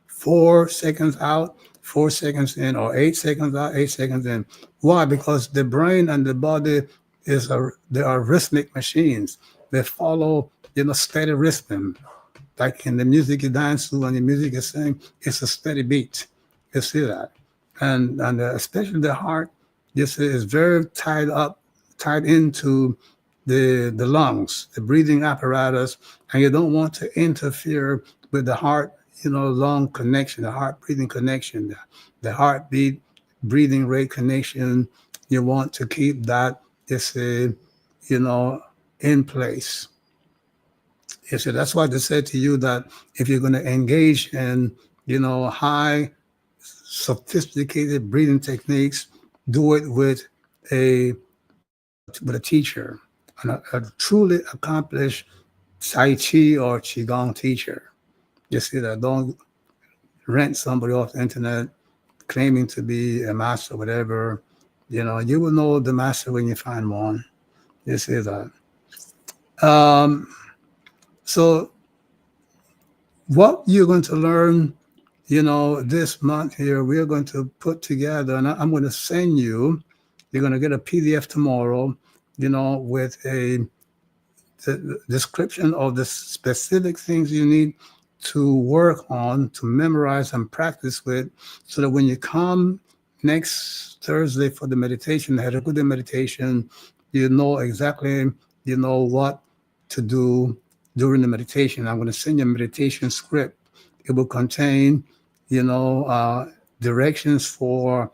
4 seconds out, 4 seconds in, or 8 seconds out, 8 seconds in. Why? Because the brain and the body they are rhythmic machines. They follow, steady rhythm. Like in the music you dance to and the music you sing, it's a steady beat. You see that? And especially the heart, This is very tied into the lungs, the breathing apparatus, and you don't want to interfere with the heart, lung connection, the heart breathing connection, the heartbeat breathing rate connection. You want to keep that, in place. So that's why they said to you that if you're going to engage in, high sophisticated breathing techniques, do it with a teacher, a truly accomplished Tai Chi or Qigong teacher. You see that? Don't rent somebody off the internet claiming to be a master, whatever. You will know the master when you find one. You see that? So what you're going to learn, this month here, we're going to put together, and I'm going to send you, you're going to get a PDF tomorrow, with the description of the specific things you need to work on, to memorize and practice with, so that when you come next Thursday for the meditation, the Heru meditation, you know exactly, what to do during the meditation. I'm going to send you a meditation script. It will contain, directions for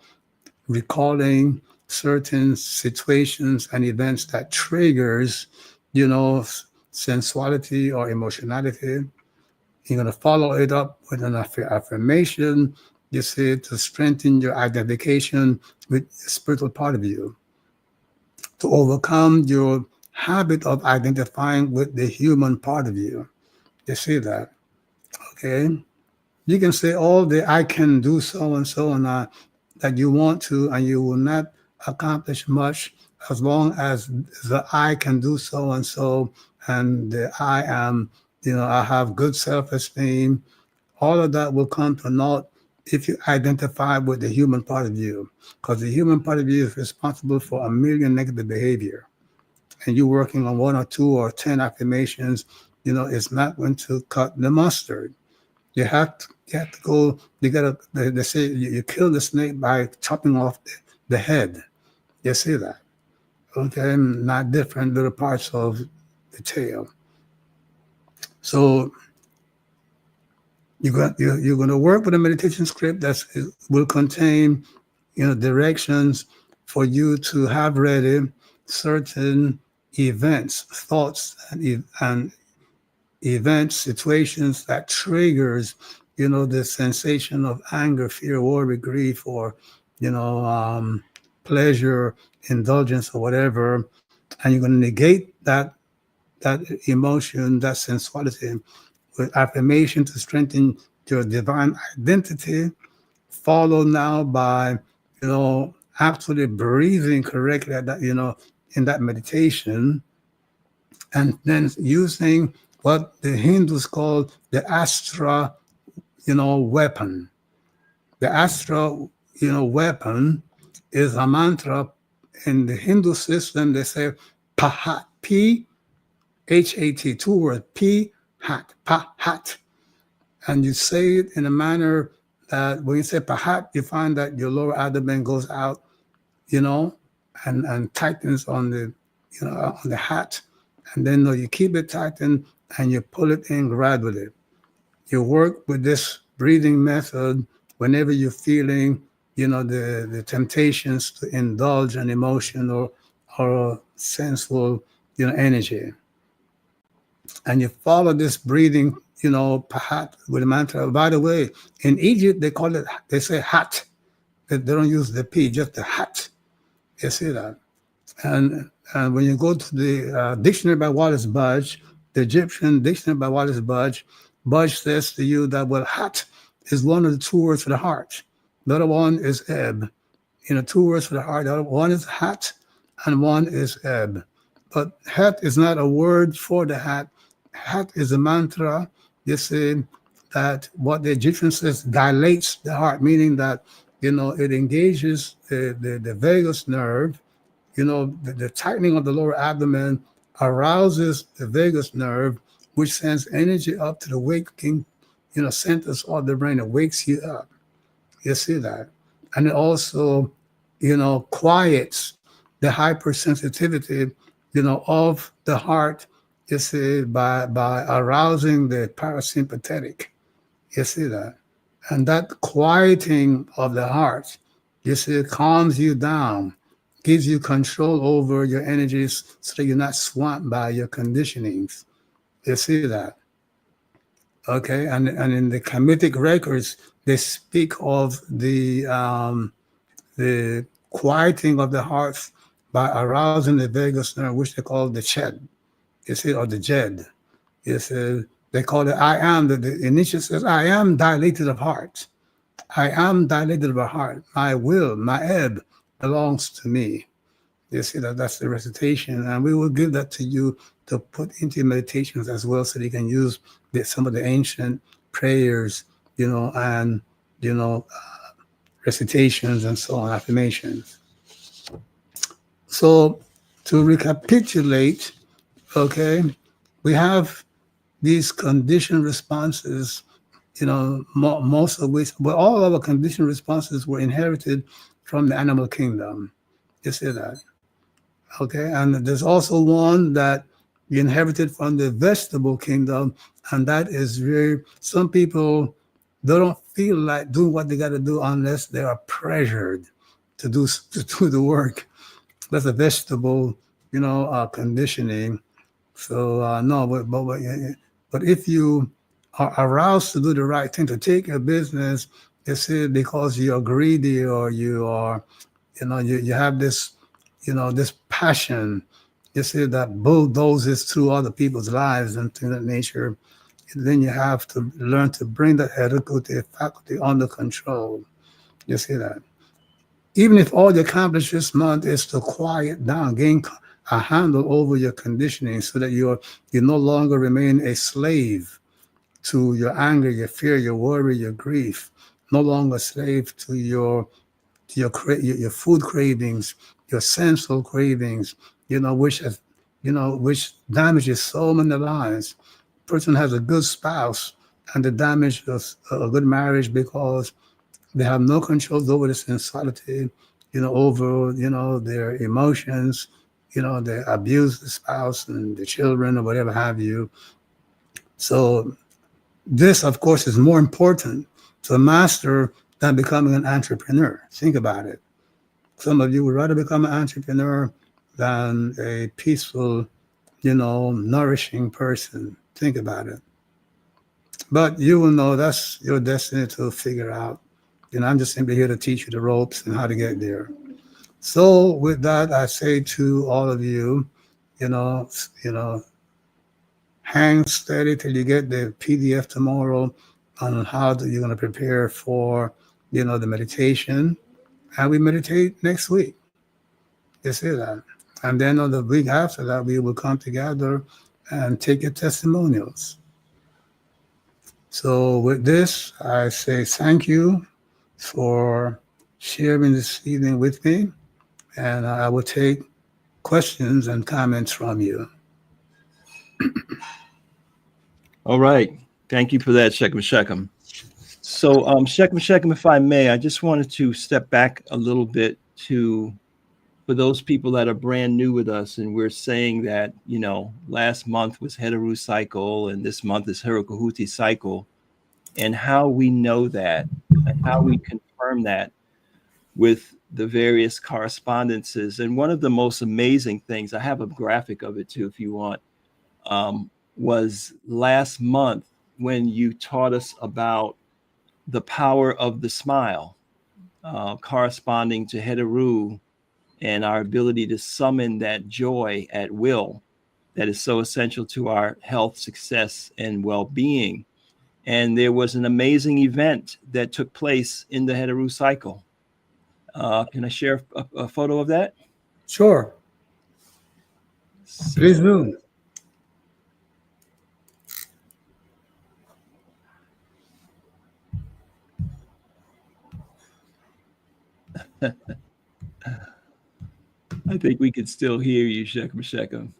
recalling certain situations and events that triggers, sensuality or emotionality. You're going to follow it up with an affirmation, to strengthen your identification with the spiritual part of you, to overcome your habit of identifying with the human part of you. You see that? Okay? You can say all the I can do so and so and that you want to, and you will not accomplish much as long as the I can do so and so, and the I am, I have good self-esteem. All of that will come to naught if you identify with the human part of you, because the human part of you is responsible for 1 million negative behavior. And you working on 1 or 2 or 10 affirmations, it's not going to cut the mustard. You have to go, they say you kill the snake by chopping off the head. You see that? Okay, not different little parts of the tail. So you're going to work with a meditation script that will contain, directions for you to have ready certain events, thoughts, and events, situations that triggers, the sensation of anger, fear, worry, grief, or, pleasure, indulgence, or whatever. And you're going to negate that emotion, that sensuality, with affirmation to strengthen your divine identity, followed now by, actually breathing correctly at that, in that meditation, and then using what the Hindus call the Astral, weapon. The Astral, weapon is a mantra. In the Hindu system, they say Pahat, P-H-A-T, 2 words, P-Hat, Pahat. And you say it in a manner that when you say Pahat, you find that your lower abdomen goes out, and tightens on the, on the hat. And then you keep it tightened and you pull it in gradually. You work with this breathing method whenever you're feeling, the temptations to indulge an emotion or sensual, energy. And you follow this breathing, perhaps with a mantra. By the way, in Egypt, they say hat. They don't use the P, just the hat. You see that? And when you go to the dictionary by Wallace Budge, the Egyptian dictionary by Wallace Budge says to you that, well, hat is one of the 2 words for the heart. The other one is ebb. 2 words for the heart. The other one is hat and one is ebb. But hat is not a word for the hat. Hat is a mantra. You see that what the Egyptian says dilates the heart, meaning that, it engages the vagus nerve. The tightening of the lower abdomen arouses the vagus nerve, which sends energy up to the waking, centers of the brain. It wakes you up. You see that? And it also quiets the hypersensitivity, of the heart, you see, by arousing the parasympathetic. You see that? And that quieting of the heart, you see, calms you down, gives you control over your energies so that you're not swamped by your conditionings. You see that? Okay. And in the Kamitic records, they speak of the quieting of the heart by arousing the vagus nerve, which they call the ched, you see, or the jed. You see, they call it I am. The initial says, I am dilated of heart. I am dilated of heart. My will, my ebb belongs to me. You see that's the recitation, and we will give that to you to put into your meditations as well, so that you can use some of the ancient prayers, and you know recitations and so on, affirmations. So to recapitulate, okay, we have these conditioned responses, most of which, but all of our conditioned responses were inherited from the animal kingdom. You see that? Okay, and there's also one that we inherited from the vegetable kingdom, and that is very, some people, they don't feel like doing what they got to do unless they are pressured to do the work. That's a vegetable, conditioning. So no, but if you are aroused to do the right thing, to take your business, it's because you're greedy, or you are, you have this, this passion, you see, that bulldozes through other people's lives and things of that nature. And then you have to learn to bring that Heru faculty under control. You see that? Even if all you accomplish this month is to quiet down, gain a handle over your conditioning, so that you no longer remain a slave to your anger, your fear, your worry, your grief, no longer a slave to your food cravings, your sensual cravings, which damages so many lives. Person has a good spouse, and the damage of a good marriage, because they have no control over the sensuality, over, their emotions, they abuse the spouse and the children or whatever have you. So this, of course, is more important to master than becoming an entrepreneur. Think about it. Some of you would rather become an entrepreneur than a peaceful, nourishing person. Think about it. But you will know that's your destiny to figure out. I'm just simply here to teach you the ropes and how to get there. So with that, I say to all of you, hang steady till you get the PDF tomorrow on how you're going to prepare for, the meditation. And we meditate next week. You see that? And then on the week after that, we will come together and take your testimonials. So with this, I say thank you for sharing this evening with me. And I will take questions and comments from you. All right. Thank you for that, Shechem. So, Shechem, if I may, I just wanted to step back a little bit for those people that are brand new with us, and we're saying that, last month was Heru cycle, and this month is Khuti cycle, and how we know that, and how we confirm that with the various correspondences. And one of the most amazing things, I have a graphic of it too, if you want, was last month when you taught us about the power of the smile, corresponding to Heru, and our ability to summon that joy at will that is so essential to our health, success, and well-being. And there was an amazing event that took place in the Heru cycle. Can I share a photo of that? Sure. Please do. I think we could still hear you, Shechem.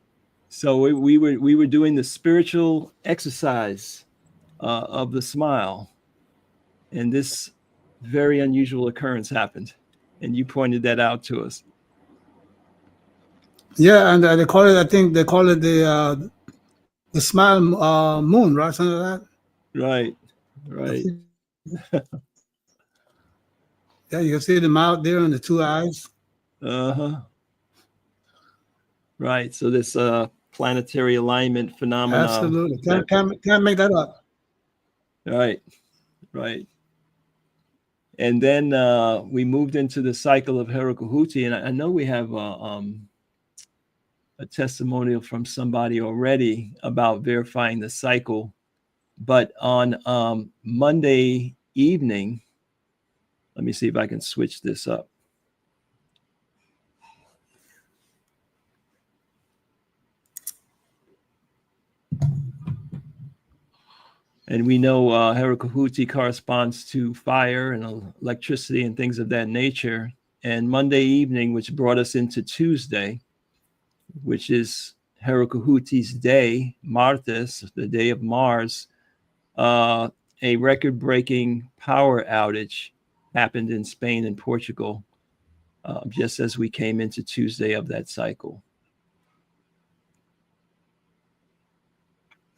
So we were doing the spiritual exercise of the smile, and this very unusual occurrence happened. And you pointed that out to us. Yeah, and they call it. I think they call it the smile moon, right? Something like that. Right. Yeah, you can see the mouth there and the two eyes. Right. So this planetary alignment phenomenon. Absolutely. Can't make that up. Right. And then we moved into the cycle of Heru Khuti, and I know we have a testimonial from somebody already about verifying the cycle. But on Monday evening, let me see if I can switch this up. And we know Heru Khuti corresponds to fire and electricity and things of that nature. And Monday evening, which brought us into Tuesday, which is Heru Khuti's day, Martes, the day of Mars, a record-breaking power outage happened in Spain and Portugal, just as we came into Tuesday of that cycle.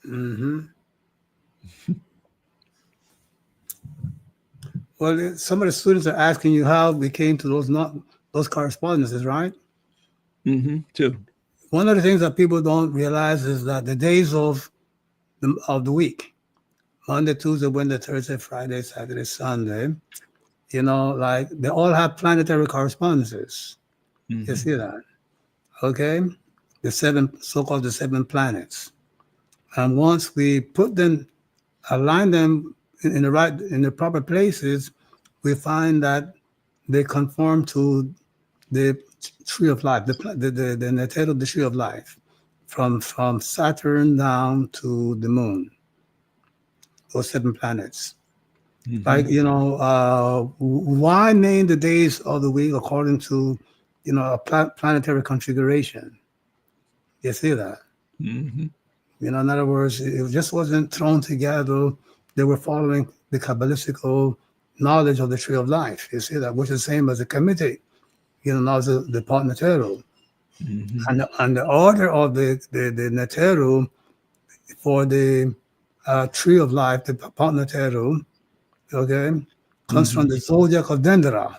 Mm-hmm. Well, some of the students are asking you how we came to those correspondences, right? Too. One of the things that people don't realize is that the days of the week, Monday, Tuesday, Wednesday, Thursday, Friday, Saturday, Sunday, like they all have planetary correspondences. You see that? Okay? The so-called the 7 planets. And once we put them, align them in the proper places, we find that they conform to the tree of life, the Neteru, the tree of life, from Saturn down to the moon. Those 7 planets. Like, why name the days of the week according to, a planetary configuration? You see that? In other words, it just wasn't thrown together. They were following the Kabbalistical knowledge of the tree of life. You see that, which is the same as the Kamitic, knowledge of the Paut Neteru. And the order of the Neteru for the tree of life, the Paut Neteru, okay, comes from the zodiac of Dendera,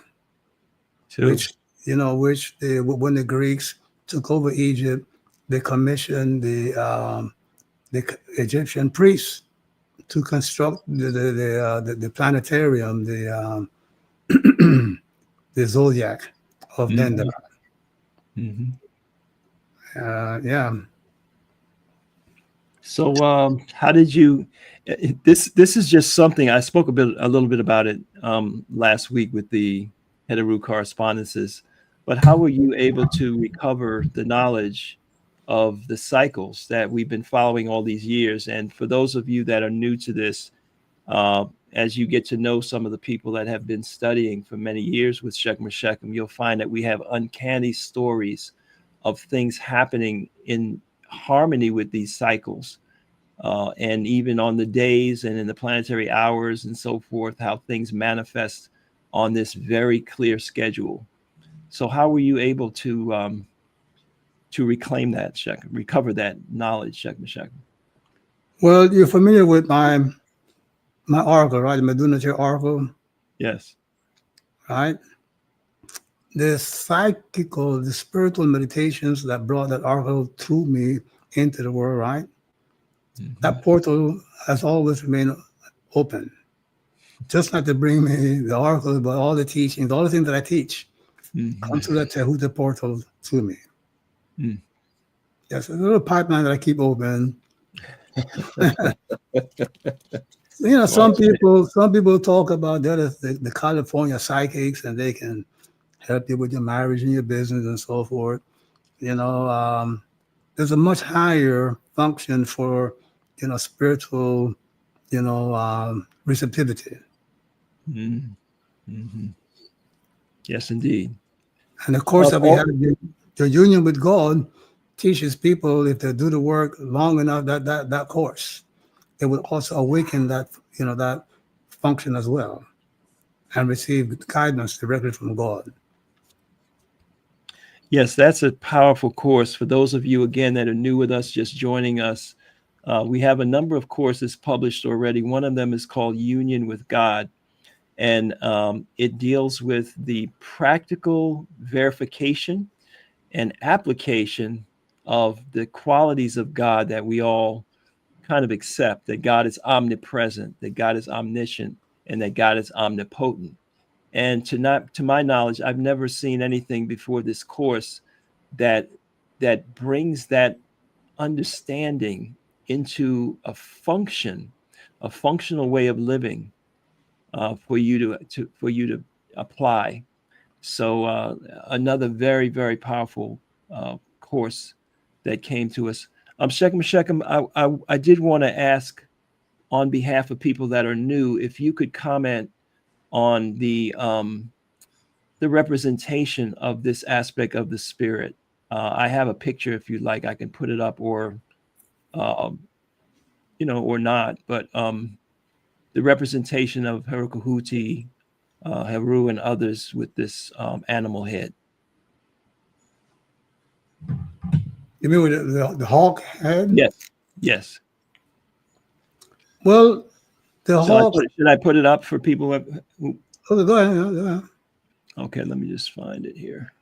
which when the Greeks took over Egypt, they commissioned the Egyptian priests to construct the planetarium, the zodiac of Dendera. Yeah. So how did you? This is just something I spoke a little bit about it last week with the Heru correspondences. But how were you able to recover the knowledge of the cycles that we've been following all these years? And for those of you that are new to this, as you get to know some of the people that have been studying for many years with Shechem Shechem, you'll find that we have uncanny stories of things happening in harmony with these cycles. And even on the days and in the planetary hours and so forth, how things manifest on this very clear schedule. So how were you able to reclaim that, Shechem, recover that knowledge, Shechem? Well, you're familiar with my oracle, right? The Medunature oracle. Yes. Right? The spiritual meditations that brought that oracle through me into the world, right? That portal has always remained open. Just not to bring me the oracle, but all the teachings, all the things that I teach come through that Tehuta portal to me. Yes, a little pipeline that I keep open. Some people talk about the California psychics, and they can help you with your marriage and your business and so forth. There's a much higher function for spiritual receptivity. Yes, indeed. And of course, that we have the union with God teaches people, if they do the work long enough, that course, it will also awaken that that function as well, and receive guidance directly from God. Yes, that's a powerful course. For those of you, again, that are new with us, just joining us, we have a number of courses published already. One of them is called Union with God, and it deals with the practical verification and application of the qualities of God that we all kind of accept, that God is omnipresent, that God is omniscient, and that God is omnipotent. And to my knowledge, I've never seen anything before this course that brings that understanding into a functional way of living for you to apply. So another very, very powerful course that came to us. Shechem, I did want to ask, on behalf of people that are new, if you could comment on the representation of this aspect of the spirit. I have a picture, if you'd like, I can put it up, or or not. But the representation of Heru, Khuti, Heru, and others with this animal head. You mean with the hawk head? Yes, yes. Well, the So hawk. should I put it up for people who? Oh, go ahead. Go ahead. Okay, let me just find it here.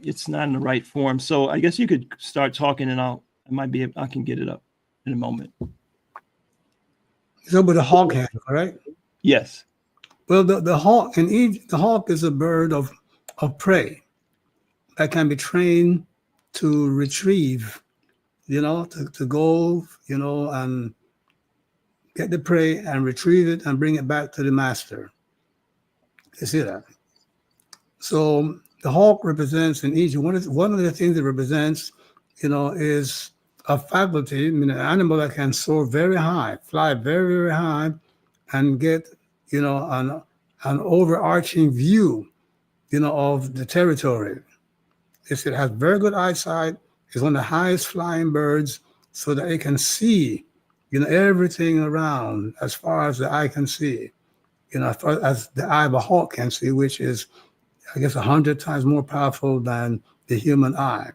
It's not in the right form, so I guess you could start talking, and I can get it up in a moment. So with the hawk head, correct? Yes. Well, the hawk the hawk is a bird of prey that can be trained to retrieve, to go, and get the prey and retrieve it and bring it back to the master. You see that? So the hawk represents in Egypt, one of the things it represents, is a faculty, an animal that can soar very high, fly very, very high, and get, an overarching view, of the territory. It has very good eyesight. It's one of the highest flying birds, so that it can see, everything around as far as the eye can see, as far as the eye of a hawk can see, which is, I guess, 100 times more powerful than the human eye.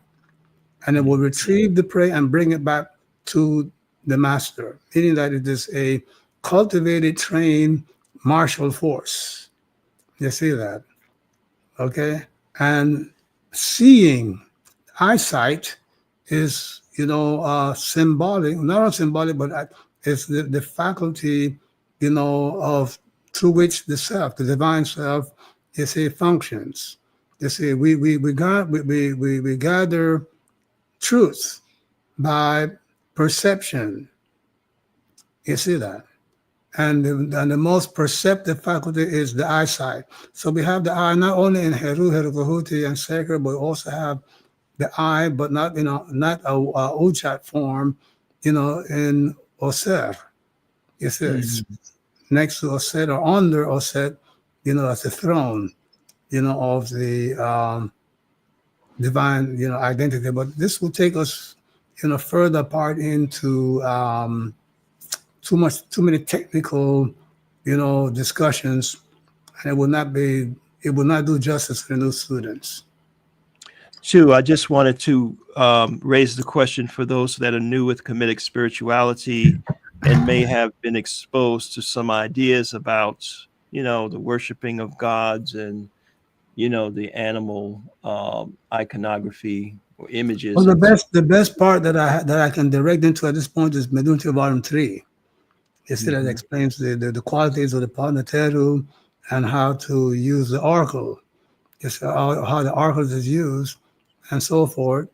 And it will retrieve the prey and bring it back to the master, meaning that it is a cultivated, trained martial force. You see that? Okay? And seeing, eyesight is, symbolic, not symbolic, but it's the faculty, of through which the self, the divine self, functions. You see, we gather truth by perception. You see that? And the most perceptive faculty is the eyesight. So we have the eye not only in Heru, Khuti, and Sacred, but we also have the eye, but not not a Ujat form, in Auser. You see, it's next to Auset or under Auset, as a throne, of the divine, identity. But this will take us, further apart into too many technical, discussions, and it will not do justice for the new students. Sure, I just wanted to raise the question for those that are new with Kamitic spirituality and may have been exposed to some ideas about, the worshiping of gods and, the animal iconography or images. Well, the best part that I can direct into at this point is Medunti Volume 3. It still explains the qualities of the Paut Neteru and how to use the oracle, just how the oracle is used, and so forth,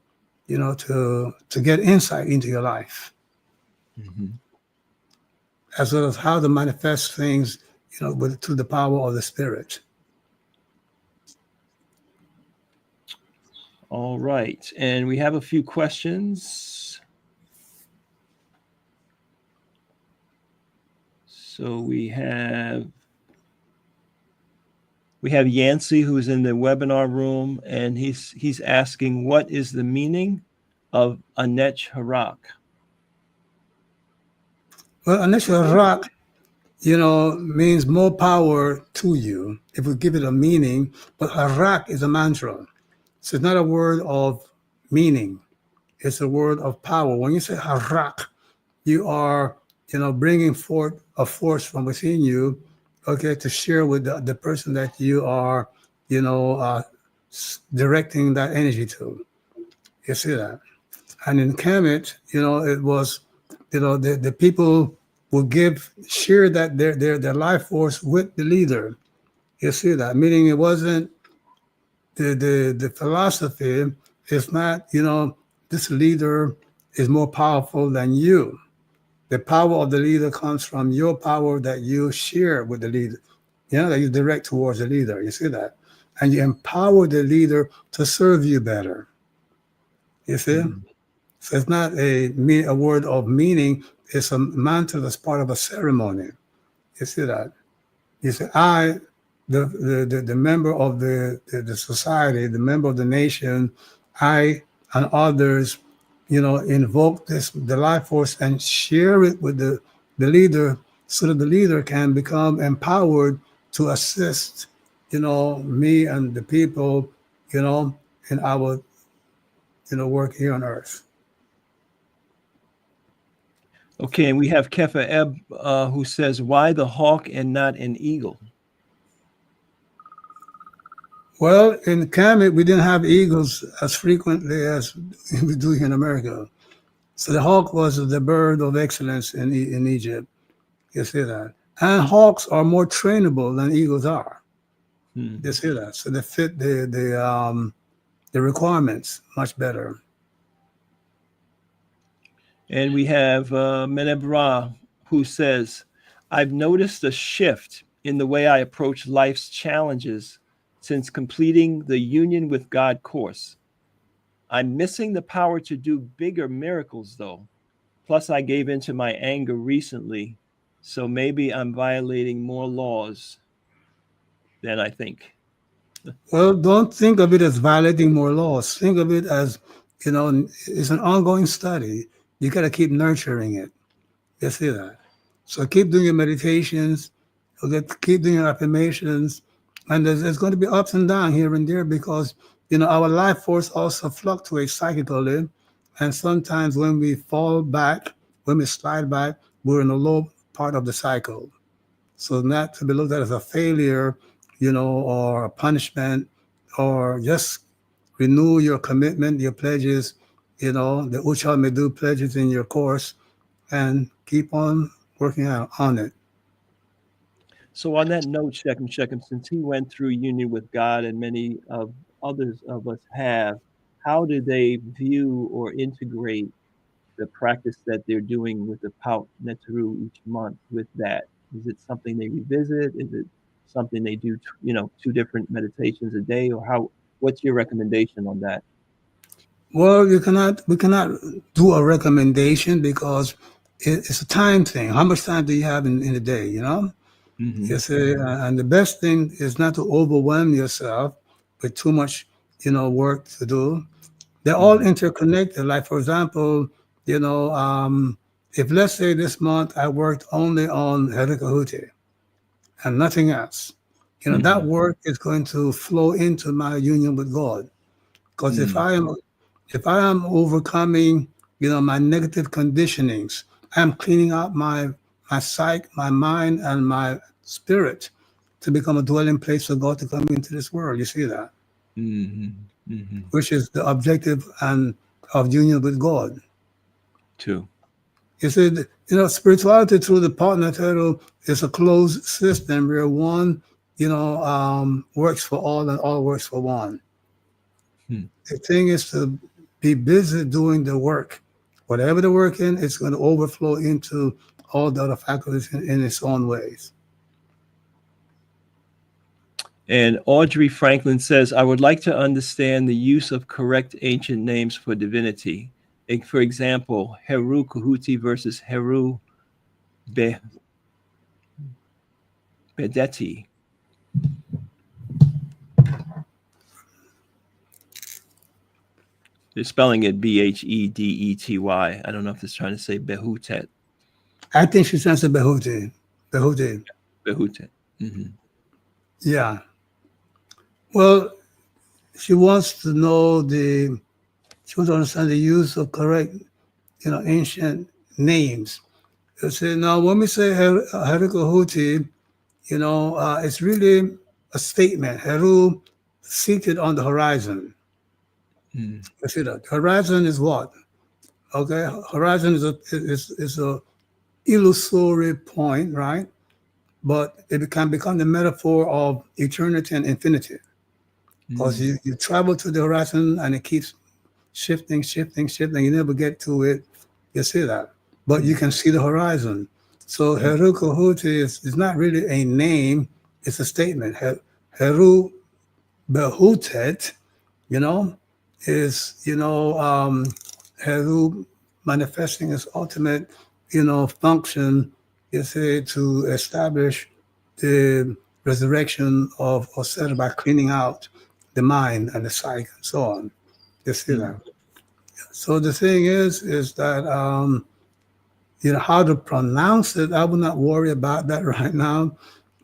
to get insight into your life, as well as how to manifest things, through the power of the spirit. All right, and we have a few questions. So we have Yancey, who's in the webinar room, and he's asking, what is the meaning of Anech Harak? Well, initial rock, means more power to you if we give it a meaning, but harak is a mantra. So it's not a word of meaning. It's a word of power. When you say harak, you are, bringing forth a force from within you, okay, to share with the person that you are, directing that energy to. You see that? And in Kemet, it was, the people will share that their life force with the leader. You see that? Meaning it wasn't the philosophy is not, this leader is more powerful than you. The power of the leader comes from your power that you share with the leader, that you direct towards the leader. You see that? And you empower the leader to serve you better. You see? So it's not a word of meaning. It's a mantra that's part of a ceremony. You see that? You say, the member of the society, the member of the nation, I and others, invoke the life force and share it with the leader so that the leader can become empowered to assist, me and the people, in our, work here on earth. Okay, and we have Kefa Eb who says, why the hawk and not an eagle? Well, in Kemet, we didn't have eagles as frequently as we do here in America. So the hawk was the bird of excellence in Egypt. You see that? And hawks are more trainable than eagles are. You see that? So they fit the requirements much better. And we have Menebra who says, I've noticed a shift in the way I approach life's challenges since completing the Union with God course. I'm missing the power to do bigger miracles, though. Plus, I gave into my anger recently, so maybe I'm violating more laws than I think. Well, don't think of it as violating more laws. Think of it as, it's an ongoing study. You got to keep nurturing it. You see that? So keep doing your meditations, keep doing your affirmations, and there's going to be ups and downs here and there because our life force also fluctuates psychically, and sometimes when we fall back, when we slide back, we're in the low part of the cycle. So not to be looked at as a failure, or a punishment, or just renew your commitment, your pledges, the Uchal Medu pledges in your course, and keep on working on it. So on that note, Shechem, since he went through union with God and many of others of us have, how do they view or integrate the practice that they're doing with the Paut Neteru each month with that? Is it something they revisit? Is it something they do, 2 different meditations a day, or what's your recommendation on that? Well, we cannot do a recommendation because it's a time thing. How much time do you have in a day, You see, and the best thing is not to overwhelm yourself with too much, work to do. They're all interconnected. Like, for example, if let's say this month I worked only on Heru Khuti and nothing else, that work is going to flow into my union with God. Because if I am overcoming, my negative conditionings, I'm cleaning out my psyche, my mind, and my spirit to become a dwelling place for God to come into this world. You see that? Which is the objective and of union with God. True. You see, spirituality through the Paut Neteru is a closed system where one, works for all and all works for one. The thing is to be busy doing the work. Whatever the work in, it's going to overflow into all the other faculties in its own ways. And Audrey Franklin says, I would like to understand the use of correct ancient names for divinity. For example, Heru Khuti versus Heru Bedeti. They're spelling it Bhedety. I don't know if it's trying to say Behutet. I think she's trying to say Behuti. Behuti. Behutet. Mm-hmm. Yeah. Well, she wants to know she wants to understand the use of correct, ancient names. You see, now when we say Heru Huti, it's really a statement. Heru seated on the horizon. Mm. You see that? Horizon is what? Okay, horizon is a illusory point, right? But it can become the metaphor of eternity and infinity. Because you travel to the horizon and it keeps shifting. You never get to it. You see that. But you can see the horizon. So Heru Huti is not really a name, it's a statement. Heru Behutet, is, Heru manifesting its ultimate, function, you see, to establish the resurrection of Auset by cleaning out the mind and the psyche and so on. You see that. So the thing is that how to pronounce it, I will not worry about that right now,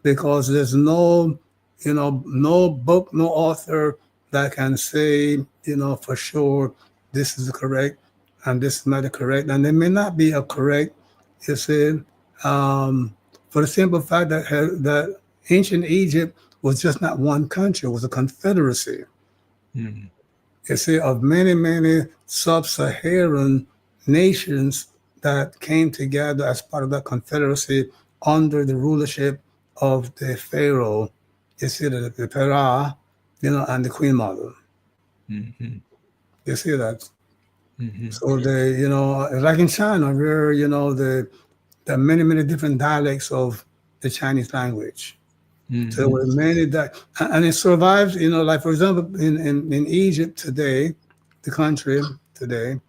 because there's no book, no author that can say, for sure this is correct and this is not correct. And there may not be a correct, you see, for the simple fact that ancient Egypt was just not one country, it was a confederacy. Mm. You see, of many sub-Saharan nations that came together as part of that confederacy under the rulership of the pharaoh, you see, the Pharaoh, and the Queen Mother. Mm-hmm. You see that? Mm-hmm. So like in China, where, there are many different dialects of the Chinese language. Mm-hmm. So there were many and it survives, like for example, in Egypt today, the country today,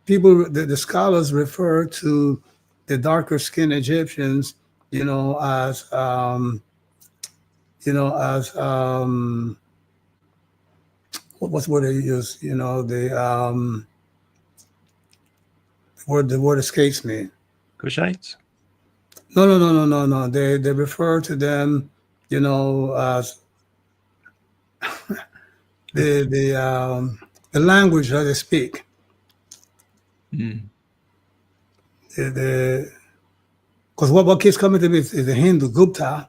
people, the scholars refer to the darker skinned Egyptians, as what's the word they use? The word escapes me. Kushites? No. They refer to them, as the language that they speak. Mm. Because what keeps coming to me is the Hindu Gupta,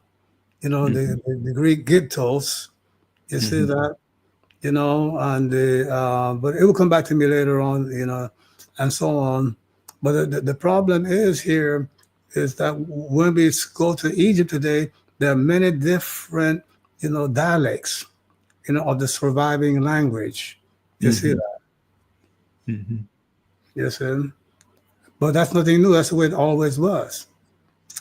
the Greek Giptos. You see that, and but it will come back to me later on, and so on. But the problem is here is that when we go to Egypt today, there are many different, dialects, of the surviving language. You see that? Mm-hmm. You see? But that's nothing new. That's the way it always was.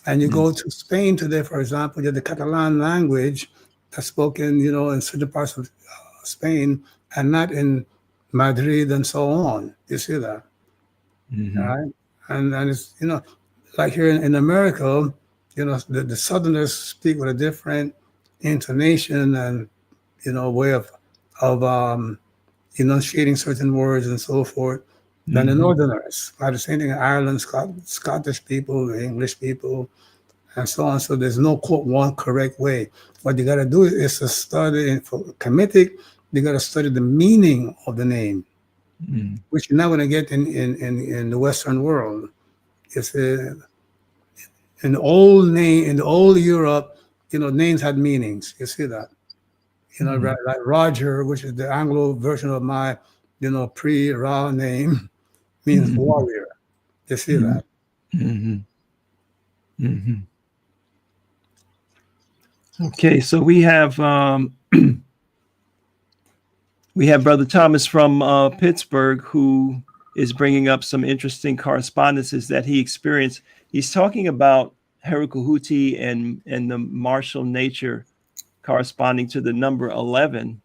And you go to Spain today, for example, you have the Catalan language that's spoken, in certain parts of Spain and not in Madrid and so on. You see that? Mm-hmm. Right? And it's, like here in America, the Southerners speak with a different intonation and, way of enunciating certain words and so forth than the Northerners. Right? The same thing in Ireland, Scottish people, English people, and so on. So there's no quote one correct way. What you got to do is to study for Kamitic. You got to study the meaning of the name, which you're not going to get in the Western world. It's in the old Europe, names had meanings. You see that, like Roger, which is the Anglo version of my, pre-Ra name, means warrior. You see that. Okay, so we have Brother Thomas from Pittsburgh, who is bringing up some interesting correspondences that he experienced. He's talking about Heru Khuti and the martial nature corresponding to the number 11.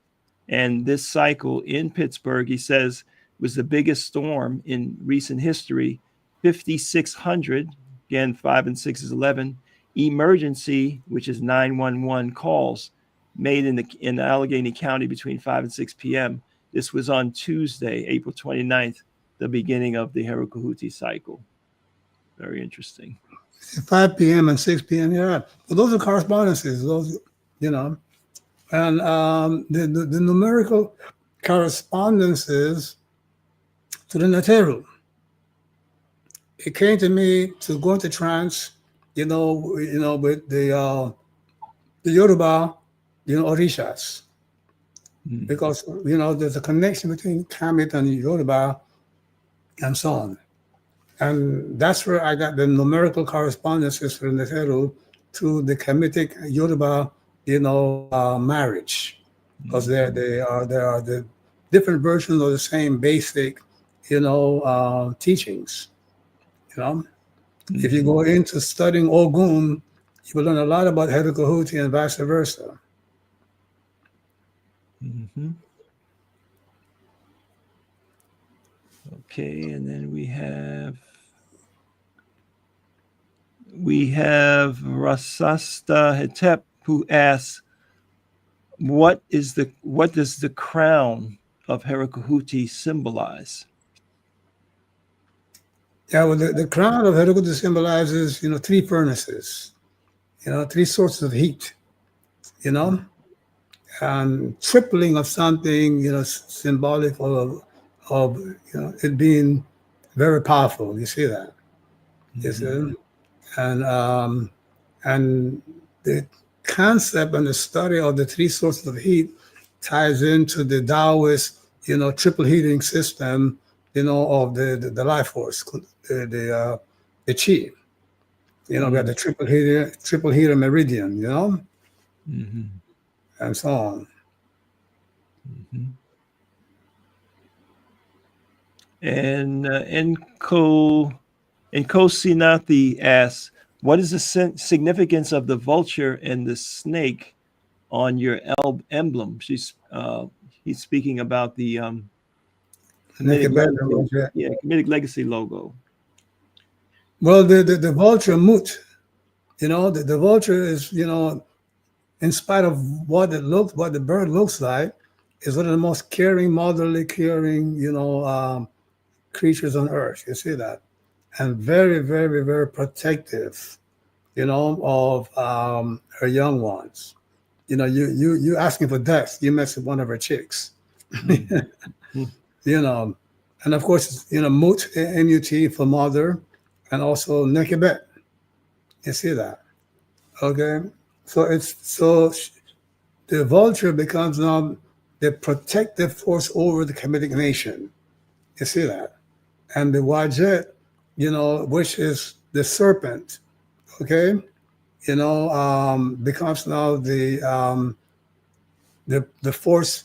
And this cycle in Pittsburgh, he says, was the biggest storm in recent history. 5,600, again, 5 and 6 is 11. Emergency, which is 911 calls. made in Allegheny County between 5 and 6 p.m. This was on Tuesday, April 29th, the beginning of the Heru Khuti cycle. Very interesting. 5 p.m. and 6 p.m. Yeah, well, those are correspondences. Those, you know, and the numerical correspondences to the Neteru. It came to me to go into trance, with the Yoruba, Orishas, because there's a connection between Kamitic and Yoruba, and so on. And that's where I got the numerical correspondences for the Heru to the Kamitic Yoruba, marriage, because they are the different versions of the same basic, teachings. If you go into studying Ogun, you will learn a lot about Heru Khuti and vice versa. Mm-hmm. Okay, and then we have Rasasta Hetep, who asks, what does the crown of Heru Khuti symbolize? Yeah, well, the crown of Heru Khuti symbolizes, 3 furnaces, 3 sources of heat, and tripling of something, symbolic of it being very powerful. You see that? Yes, and the concept and the study of the 3 sources of heat ties into the Taoist, triple heating system, of the life force, the chi. We have the triple heater meridian, and so on. Mm-hmm. And Nkosinathi asks, what is the significance of the vulture and the snake on your emblem? He's speaking about the Kamitic Legacy logo. Well, the vulture mut, the vulture is, in spite of what the bird looks like, is one of the most caring, motherly, caring, creatures on earth. You see that? And very, very, very protective, of her young ones. You asking for death, you mess with one of her chicks. And of course, Mut, M-U-T for mother, and also Nekebet. You see that? Okay. So the vulture becomes now the protective force over the Kamitic nation. You see that? And the Wajet, which is the serpent, okay, becomes now the force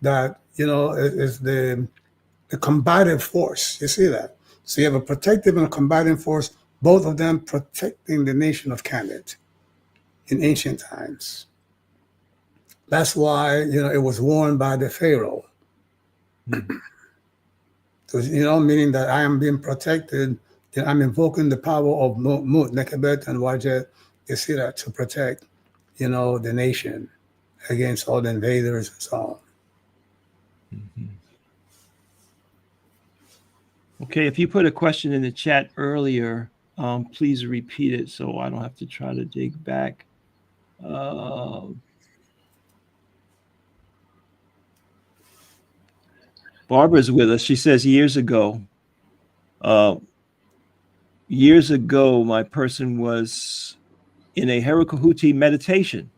that, is the combative force. You see that? So you have a protective and a combative force, both of them protecting the nation of Kamitic in ancient times. That's why, it was worn by the Pharaoh. So, meaning that I am being protected, I'm invoking the power of Mut, Nekebet, and Wajet, you see that, to protect, the nation against all the invaders and so on. Mm-hmm. Okay, if you put a question in the chat earlier, please repeat it so I don't have to try to dig back. Barbara's with us. She says, years ago, my person was in a Heru Khuti meditation.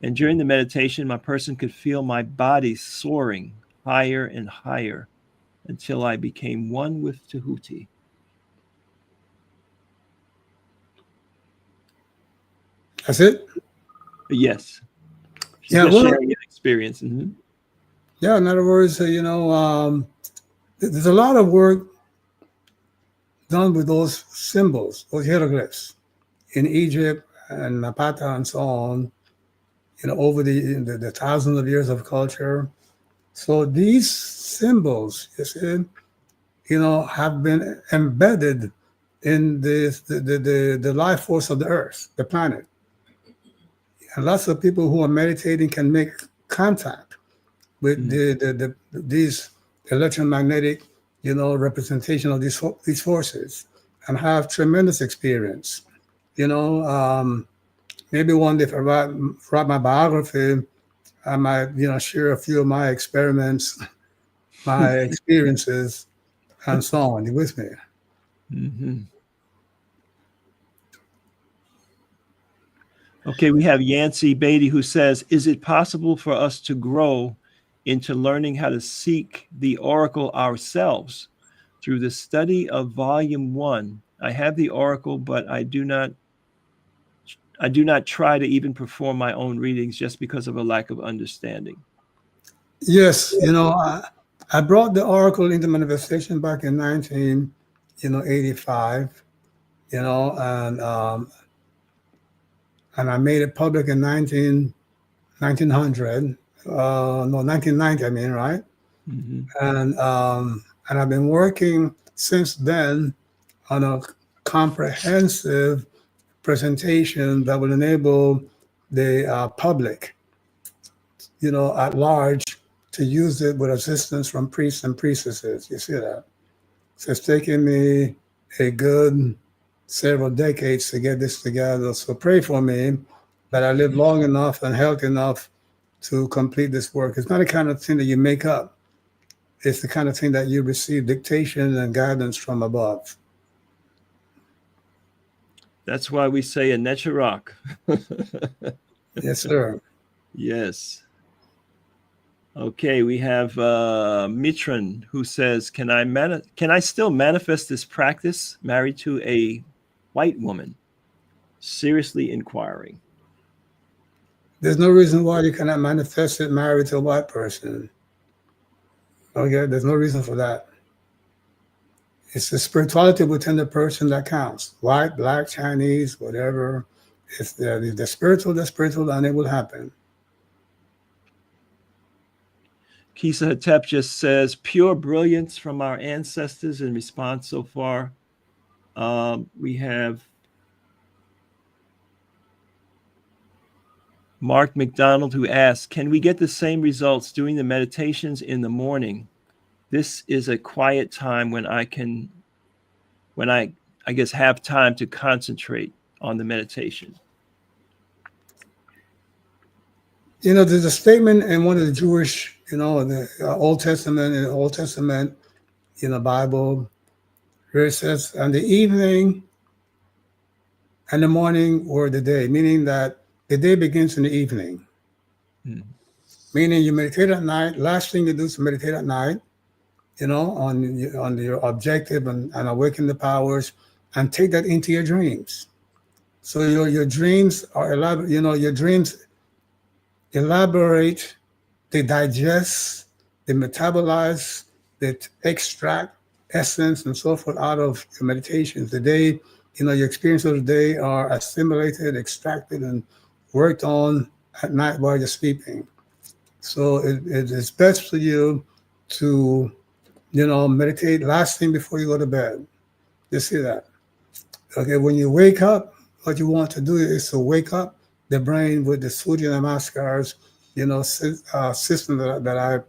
And during the meditation, my person could feel my body soaring higher and higher until I became one with Tahuti. That's it? Yes. She's sharing an experience. Mm-hmm. Yeah, in other words, there's a lot of work done with those symbols, those hieroglyphs in Egypt and Napata and so on, over the thousands of years of culture. So these symbols, you see, have been embedded in the life force of the earth, the planet. And lots of people who are meditating can make contact with these electromagnetic, representation of these forces, and have tremendous experience. Maybe one day if I write my biography, I might, share a few of my experiments, my experiences, and so on. You with me? Mm-hmm. Okay, we have Yancy Beatty who says, is it possible for us to grow into learning how to seek the oracle ourselves through the study of volume 1? I have the oracle, but I do not try to even perform my own readings just because of a lack of understanding. Yes, I brought the oracle into manifestation back in 1985, and I made it public in 1900, 1990, I mean, right? Mm-hmm. And I've been working since then on a comprehensive presentation that will enable the public, at large, to use it with assistance from priests and priestesses. You see that? So it's taken me a good several decades to get this together. So pray for me that I live long enough and healthy enough to complete this work. It's not the kind of thing that you make up. It's the kind of thing that you receive dictation and guidance from above. That's why we say a Neteru. Yes, sir. Yes. Okay, we have Mitran who says, can I still manifest this practice married to a white woman? Seriously inquiring. There's no reason why you cannot manifest it married to a white person. Okay, there's no reason for that. It's the spirituality within the person that counts. White, black, Chinese, whatever. If the spiritual, and it will happen. Kisa Hetep just says, pure brilliance from our ancestors in response so far. We have Mark McDonald who asks, can we get the same results doing the meditations in the morning? This is a quiet time when I guess have time to concentrate on the meditation. There's a statement in one of the Jewish, the Old Testament, Bible, where it says, and the evening and the morning were the day, meaning that the day begins in the evening. Meaning you meditate at night. Last thing you do is meditate at night, on your objective and awaken the powers, and take that into your dreams. So your dreams are elaborate. Your dreams elaborate, they digest, they metabolize, they extract essence and so forth out of your meditations. The day, your experiences of the day are assimilated, extracted, and worked on at night while you're sleeping. So it is best for you to, meditate last thing before you go to bed. You see that? Okay, when you wake up, what you want to do is to wake up the brain with the Surya Namaskars, system that I,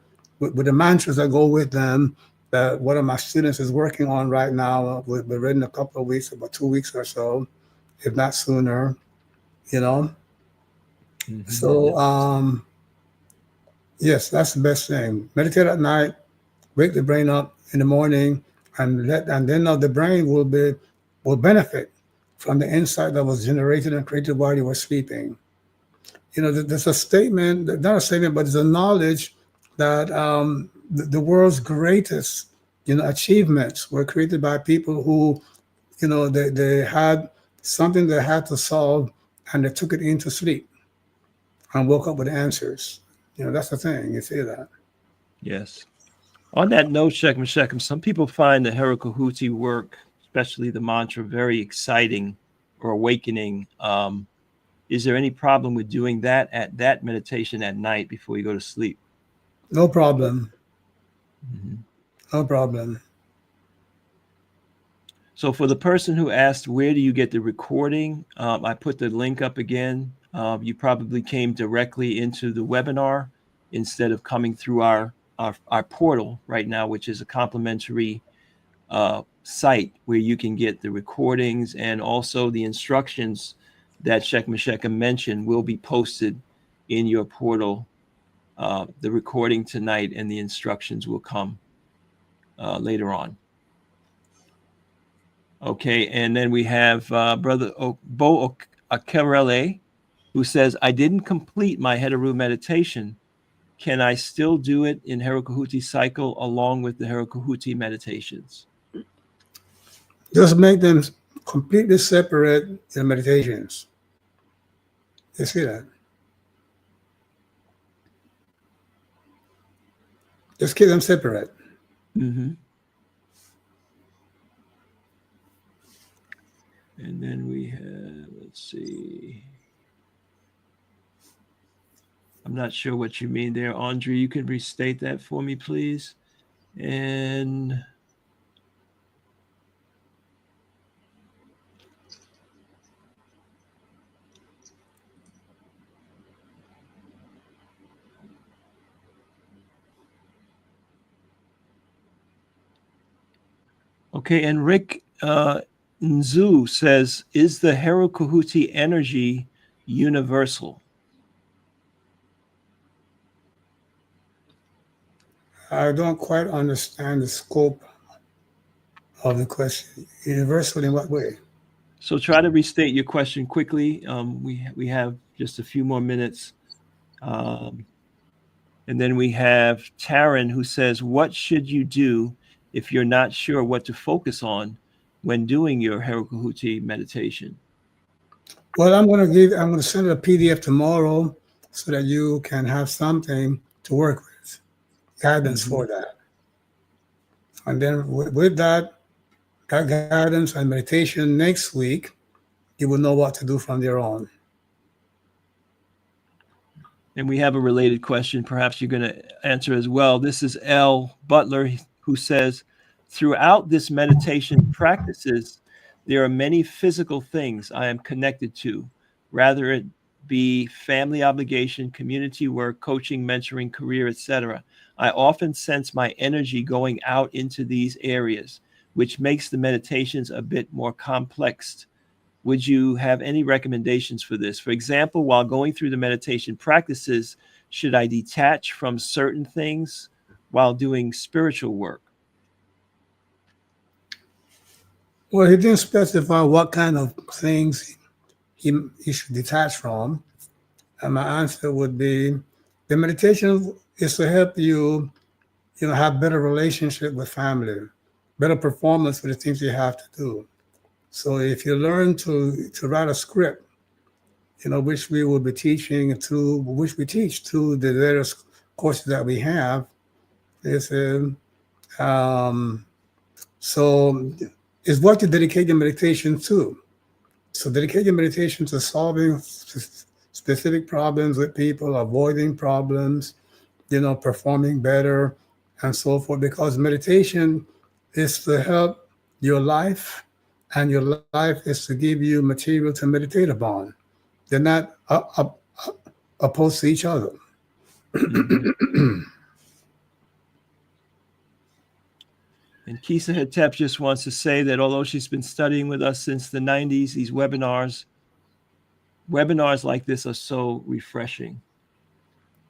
with the mantras that go with them, that one of my students is working on right now. We've been written a couple of weeks, about 2 weeks or so, if not sooner, Mm-hmm. So, yes, that's the best thing. Meditate at night, wake the brain up in the morning, and then the brain will benefit from the insight that was generated and created while you were sleeping. There's a statement, not a statement, but there's a knowledge that the world's greatest, achievements were created by people who, they had something they had to solve, and they took it into sleep and woke up with answers. That's the thing. You see that? Yes. On that note, Shekim, some people find the Heru Khuti work, especially the mantra, very exciting or awakening. Is there any problem with doing that meditation at night before you go to sleep? No problem. Mm-hmm. No problem. So for the person who asked, where do you get the recording? I put the link up again. You probably came directly into the webinar instead of coming through our portal right now, which is a complimentary site where you can get the recordings, and also the instructions that Sheikh Masheka mentioned will be posted in your portal. The recording tonight and the instructions will come later on. Okay, and then we have Brother Bo Akerele, who says, I didn't complete my Heru meditation. Can I still do it in Heru Khuti cycle along with the Heru Khuti meditations? Just make them completely separate the meditations. You see that? Just keep them separate. Mm-hmm. And then we have, let's see. I'm not sure what you mean there, Andre. You can restate that for me, please. And okay, and Rick Nzu says, is the Heru Khuti energy universal? I don't quite understand the scope of the question. Universal in what way? So try to restate your question quickly. We have just a few more minutes. And then we have Taryn, who says, what should you do if you're not sure what to focus on when doing your Heru Khuti meditation? Well, I'm going to send a PDF tomorrow so that you can have something to work with, guidance for that. And then with that guidance and meditation next week, you will know what to do from there on. And we have a related question, perhaps you're going to answer as well. This is L. Butler, who says, throughout this meditation practices, there are many physical things I am connected to, rather it be family obligation, community work, coaching, mentoring, career, etc. I often sense my energy going out into these areas, which makes the meditations a bit more complex. Would you have any recommendations for this? For example, while going through the meditation practices, should I detach from certain things while doing spiritual work? Well, he didn't specify what kind of things he should detach from. And my answer would be, the meditation is to help you, have better relationship with family, better performance for the things you have to do. So if you learn to write a script, which we will be teaching which we teach through the various courses that we have, so it's what you dedicate your meditation to. So dedicate your meditation to solving specific problems with people, avoiding problems, performing better, and so forth, because meditation is to help your life, and your life is to give you material to meditate upon. They're not opposed to each other. And Kisa Hetep just wants to say that although she's been studying with us since the 90s, these webinars like this are so refreshing.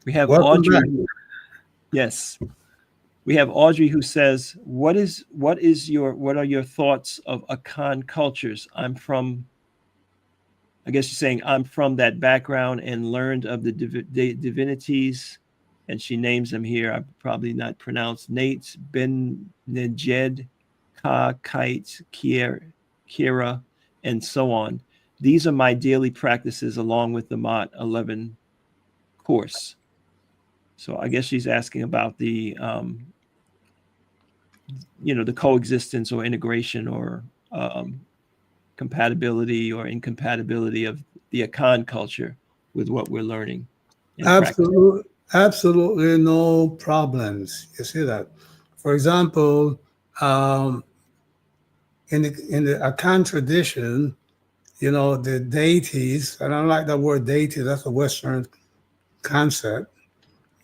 We have Welcome Audrey. back. Yes. We have Audrey who says, what are your thoughts of Akan cultures? I guess she's saying, I'm from that background and learned of the divinities, and she names them here. I probably not pronounced. Nate, Ben Nejed, Ka, Kite, Kira, and so on. These are my daily practices along with the Mott 11 course. So I guess she's asking about the the coexistence or integration or compatibility or incompatibility of the Akan culture with what we're learning. Absolutely no problems. You see that? For example, in the Akan tradition, the deities, and I don't like that word deity, that's a Western concept.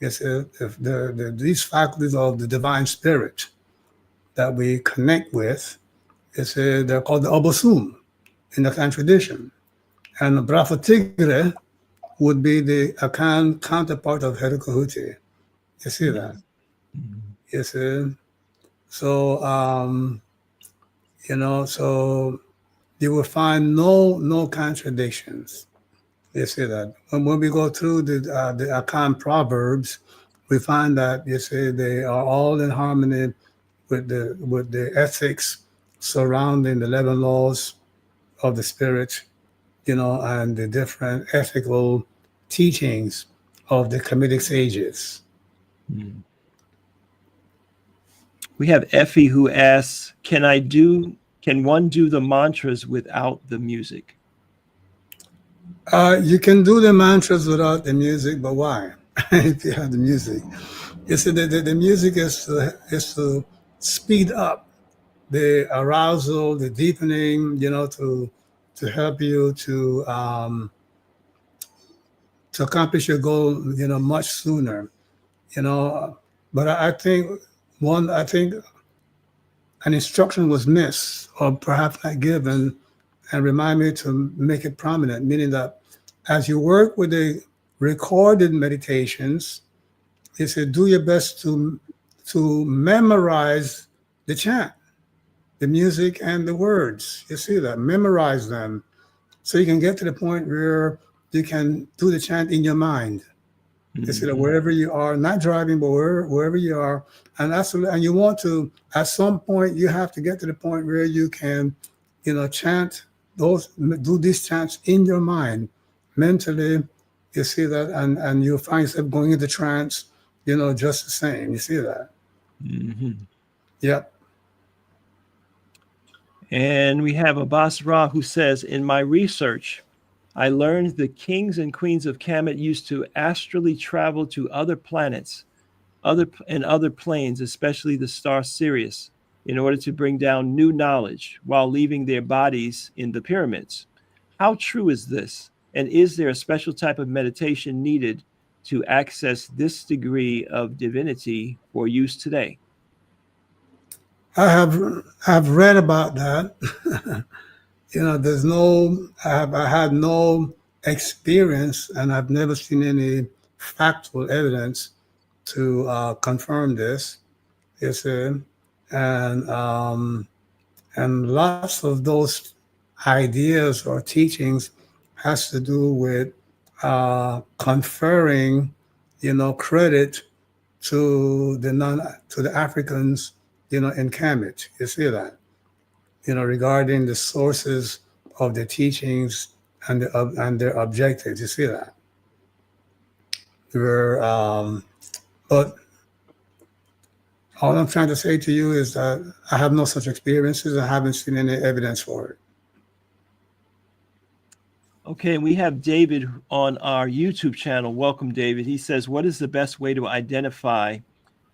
It's these faculties of the divine spirit that we connect with, they're called the Obosum in the Akan tradition. And the Brafa Tigre would be the Akan counterpart of Heru Khuti. You see that? You see? So, so you will find no contradictions. You see that? When we go through the Akan proverbs, we find that they are all in harmony with the ethics surrounding the 11 laws of the spirit, and the different ethical teachings of the Kamitic sages. We have Effie who asks, can one do the mantras without the music? You can do the mantras without the music, but why? If you have the music, you see, the music is to speed up the arousal, the deepening, to help you to accomplish your goal, much sooner, But I think an instruction was missed, or perhaps not given, and remind me to make it prominent, meaning that as you work with the recorded meditations, it said do your best to memorize the chant, the music, and the words. You see that? Memorize them so you can get to the point where you can do the chant in your mind. You see that wherever you are, not driving, but wherever you are, and you want to, at some point, you have to get to the point where you can, chant do these chants in your mind, mentally. You see that, and you'll find yourself going into trance, just the same. You see that? Mm-hmm. Yep. And we have Abbas Ra who says, in my research, I learned the kings and queens of Kemet used to astrally travel to other planets, other planes, especially the star Sirius, in order to bring down new knowledge while leaving their bodies in the pyramids. How true is this? And is there a special type of meditation needed to access this degree of divinity for use today? I have read about that. I had no experience, and I've never seen any factual evidence to confirm this. You see, and lots of those ideas or teachings has to do with conferring, credit to the Africans, in Kemet. You see that, regarding the sources of the teachings and their objectives. You see that. But all I'm trying to say to you is that I have no such experiences. I haven't seen any evidence for it. Okay, we have David on our YouTube channel. Welcome, David. He says, what is the best way to identify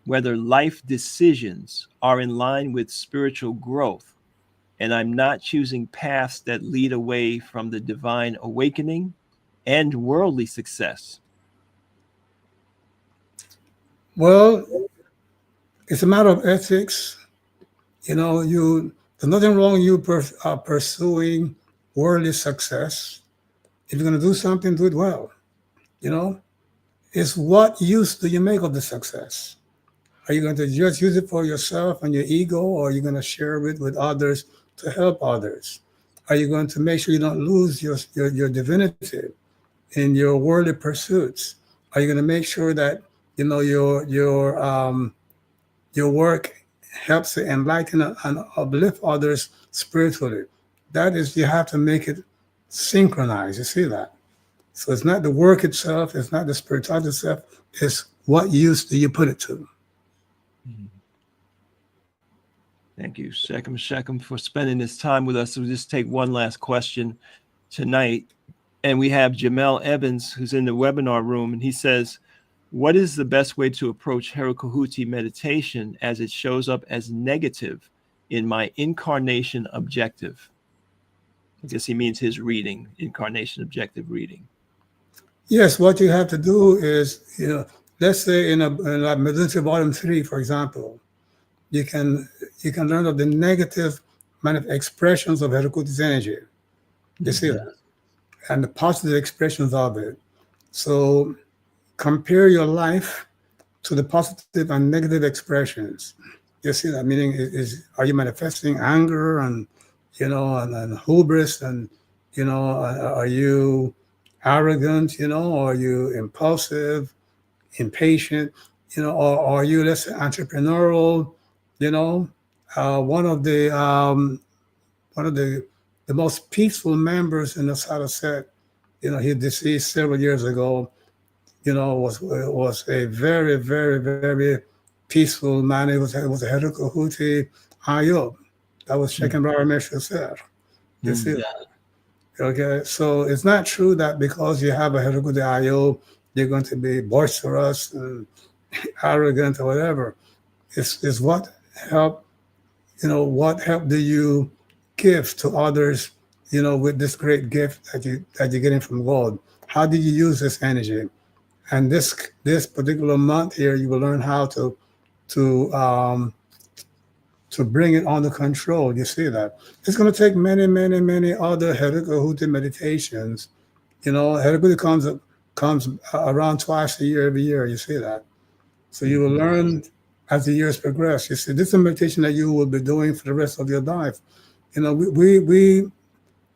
whether life decisions are in line with spiritual growth and I'm not choosing paths that lead away from the divine awakening and worldly success? Well, it's a matter of ethics. There's nothing wrong you pursuing worldly success. If you're going to do something, do it well. It's what use do you make of the success? Are you going to just use it for yourself and your ego, or are you going to share it with others to help others? Are you going to make sure you don't lose your divinity in your worldly pursuits? Are you going to make sure that your work helps to enlighten and uplift others spiritually? That is, you have to make it synchronized. You see that? So it's not the work itself, it's not the spirituality itself, it's what use do you put it to? Thank you, Shechem, for spending this time with us. We'll just take one last question tonight. And we have Jamel Evans, who's in the webinar room, and he says, what is the best way to approach Heru Khuti meditation as it shows up as negative in my incarnation objective? I guess he means his reading, incarnation objective reading. Yes, what you have to do is, let's say in a Meditation Volume 3, for example, you can learn of the negative expressions of Herukuti's energy. You see that? And the positive expressions of it. So compare your life to the positive and negative expressions. You see that? Meaning, are you manifesting anger and and hubris, and are you arrogant? Are you impulsive, impatient? Or are you, let's say, entrepreneurial? One of the most peaceful members in the Ausar Auset, he deceased several years ago. Was a very, very, very peaceful man. It was a Heru Khuti Ayub. That was Shekin Ramesh Yosef. You see that? Okay, so it's not true that because you have a Heru Khuti Ayub, you're going to be boisterous and arrogant or whatever. It's what help, what help do you give to others, with this great gift that you're getting from God? How do you use this energy? And this particular month here, you will learn how to bring it under control. You see that? It's going to take many, many, many other Heru Khuti meditations. Heru Khuti comes around twice a year, every year. You see that? So you will learn as the years progress. You see, this is a meditation that you will be doing for the rest of your life. We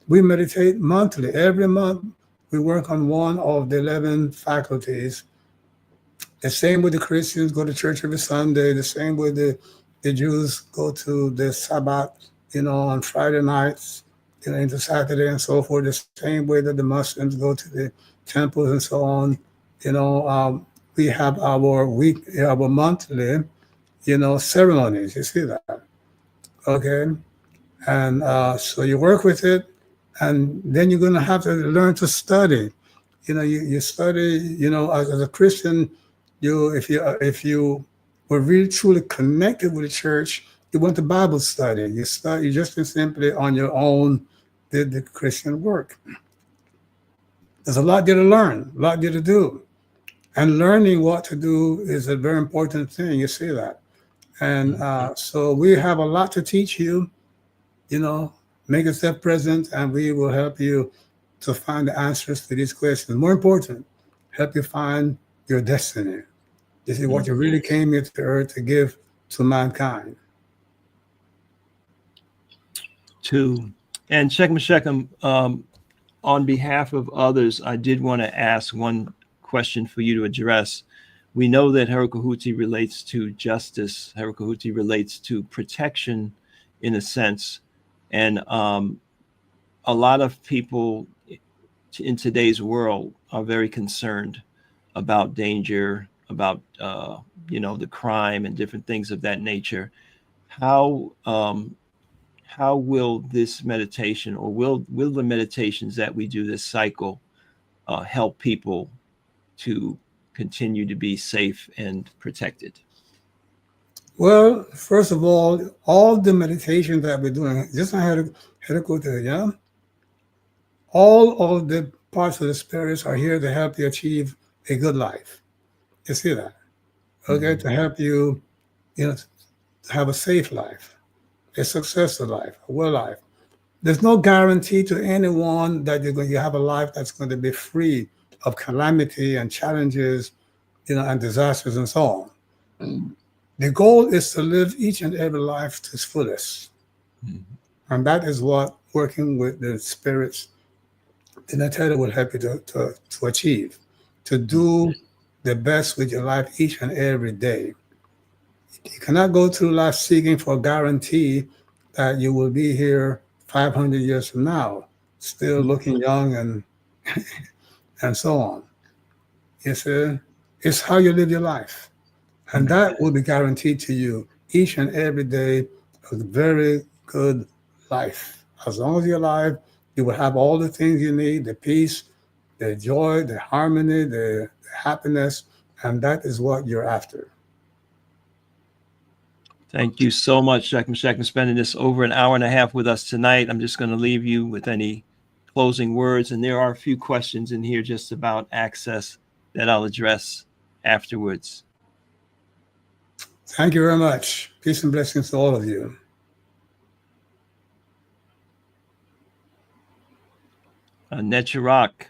meditate monthly. Every month, we work on one of the 11 faculties. The same with the Christians go to church every Sunday. The same with the Jews go to the Sabbath, on Friday nights, into Saturday and so forth. The same way that the Muslims go to the temples and so on. We have our monthly, ceremonies. You see that? Okay. And so you work with it, and then you're going to have to learn to study. You study, as a Christian, if you were really truly connected with the church, you went to Bible study. You study just simply on your own, did the Christian work. There's a lot there to learn, a lot there to do. And learning what to do is a very important thing. You see that. And so we have a lot to teach you. Make yourself present, and we will help you to find the answers to these questions. More important, help you find your destiny. This is what you really came here to earth to give to mankind. And Shekim, on behalf of others, I did want to ask one question for you to address. We know that Heru Khuti relates to justice. Heru Khuti relates to protection, in a sense. And a lot of people in today's world are very concerned about danger, about the crime and different things of that nature. How will this meditation, or will the meditations that we do this cycle help people to continue to be safe and protected? Well, first of all the meditations that we're doing, just like Heru Khuti, yeah? All of the parts of the spirits are here to help you achieve a good life. You see that? Okay, to help you, to have a safe life, a successful life, a well life. There's no guarantee to anyone that you have a life that's going to be free of calamity and challenges, and disasters and so on. The goal is to live each and every life to its fullest. And that is what working with the spirits, the Neteru, will help you to achieve, to do the best with your life each and every day. You cannot go through life seeking for a guarantee that you will be here 500 years from now, still looking young and so on. You see, it's how you live your life. And that will be guaranteed to you each and every day, a very good life. As long as you're alive, you will have all the things you need, the peace, the joy, the harmony, the happiness, and that is what you're after. Thank you so much, Shekim Shekim, spending this over an hour and a half with us tonight. I'm just going to leave you with any closing words. And there are a few questions in here just about access that I'll address afterwards. Thank you very much. Peace and blessings to all of you. Necharak,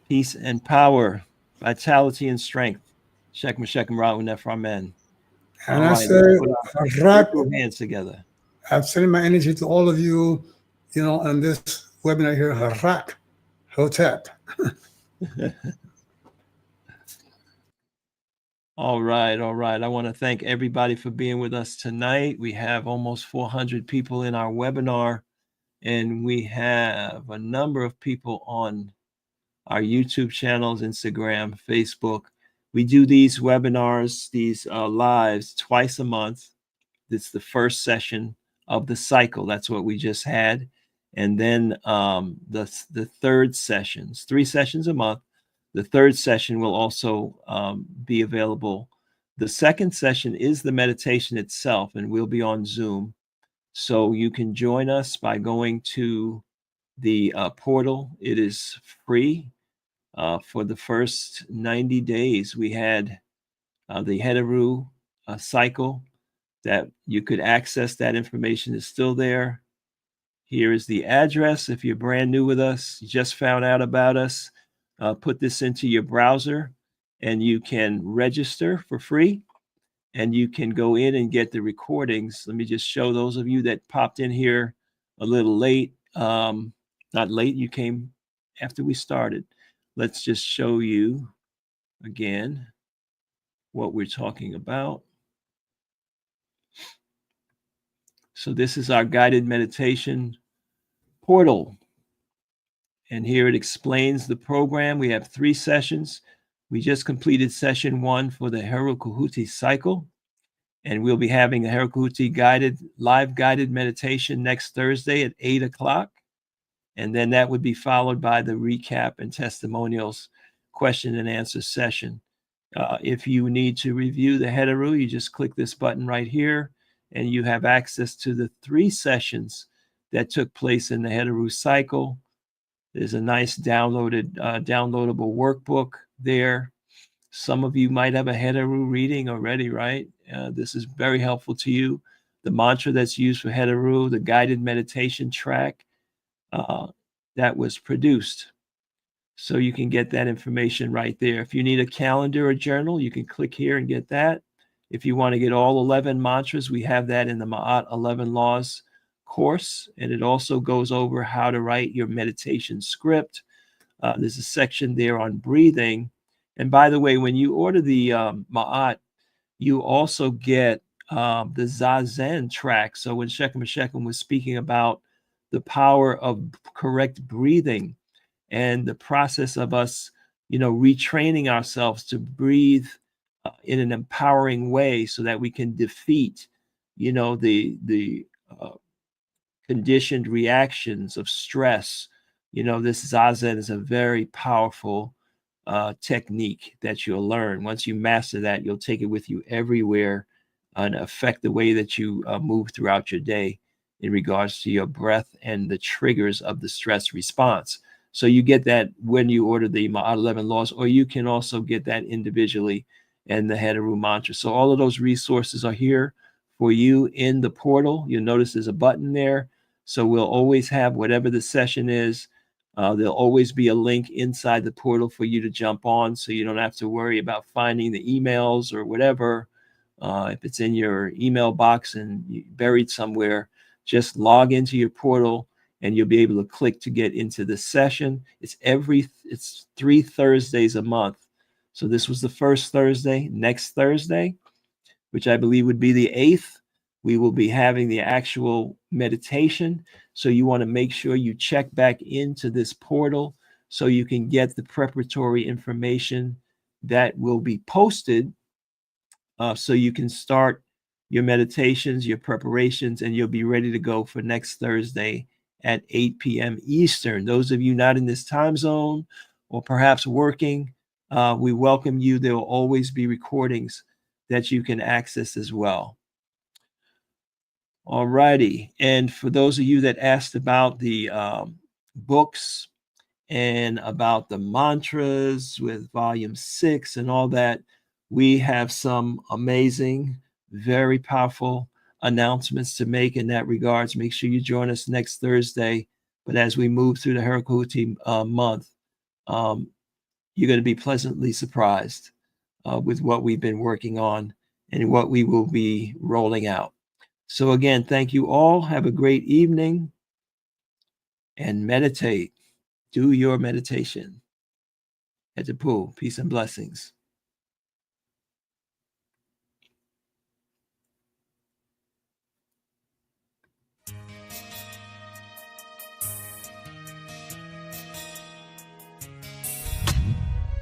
peace and power, vitality and strength. Shekim Shekim Ra'u Neframen. And I say, put hands together. I'm sending my energy to all of you, on this webinar here, Harak Hotep. All right. I want to thank everybody for being with us tonight. We have almost 400 people in our webinar, and we have a number of people on our YouTube channels, Instagram, Facebook. We do these webinars, these lives twice a month. It's the first session of the cycle. That's what we just had. And then the third sessions, 3 sessions a month. The third session will also be available. The second session is the meditation itself, and we'll be on Zoom. So you can join us by going to the portal. It is free. For the first 90 days, we had the Heru cycle that you could access. That information is still there. Here is the address. If you're brand new with us, you just found out about us, put this into your browser and you can register for free, and you can go in and get the recordings. Let me just show those of you that popped in here a little late. Not late, you came after we started. Let's just show you again what we're talking about. So this is our guided meditation portal. And here it explains the program. We have 3 sessions. We just completed session 1 for the Heru Khuti cycle. And we'll be having a Heru Khuti live guided meditation next Thursday at 8 o'clock. And then that would be followed by the recap and testimonials question and answer session. If you need to review the Heru, you just click this button right here, and you have access to the 3 sessions that took place in the Heru cycle. There's a nice downloadable workbook there. Some of you might have a Heru reading already, right? This is very helpful to you. The mantra that's used for Heru, the guided meditation track that was produced. So you can get that information right there. If you need a calendar or journal, you can click here and get that. If you want to get all 11 mantras, we have that in the Ma'at 11 Laws course. And it also goes over how to write your meditation script. There's a section there on breathing. And by the way, when you order the Ma'at, you also get the Zazen track. So when Shekim Shekim was speaking about the power of correct breathing and the process of us, retraining ourselves to breathe in an empowering way so that we can defeat, the conditioned reactions of stress. This Zazen is a very powerful technique that you'll learn. Once you master that, you'll take it with you everywhere and affect the way that you move throughout your day in regards to your breath and the triggers of the stress response. So you get that when you order the Ma'at 11 Laws, or you can also get that individually and the Heru mantra. So all of those resources are here for you in the portal. You'll notice there's a button there. So we'll always have whatever the session is. There'll always be a link inside the portal for you to jump on, so you don't have to worry about finding the emails or whatever. If it's in your email box and buried somewhere, just log into your portal and you'll be able to click to get into the session. It's 3 Thursdays a month. So this was the first Thursday. Next Thursday, which I believe would be the 8th, we will be having the actual meditation. So you want to make sure you check back into this portal so you can get the preparatory information that will be posted, so you can start your meditations, your preparations, and you'll be ready to go for next Thursday at 8 p.m. Eastern. Those of you not in this time zone or perhaps working, we welcome you. There will always be recordings that you can access as well. All righty. And for those of you that asked about the books and about the mantras with volume 6 and all that, we have some amazing, very powerful announcements to make in that regards. Make sure you join us next Thursday. But as we move through the Heru Khuti month, you're going to be pleasantly surprised with what we've been working on and what we will be rolling out. So again, thank you all. Have a great evening and meditate. Do your meditation at the pool. Peace and blessings.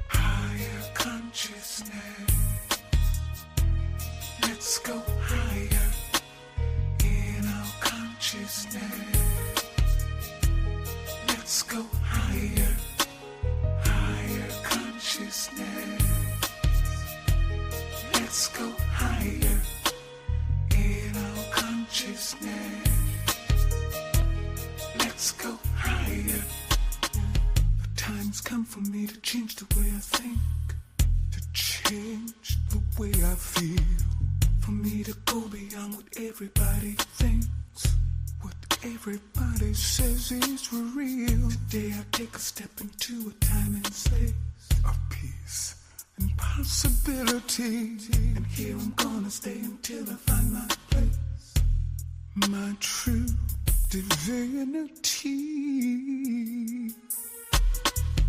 Higher consciousness. Let's go higher in our consciousness. Let's go higher, higher consciousness. Let's go higher in our consciousness. Let's go higher. The time's come for me to change the way I think, to change the way I feel, for me to go beyond what everybody thinks, what everybody says is real. Today I take a step into a time and space of peace and possibility, and here I'm gonna stay until I find my place, my true divinity.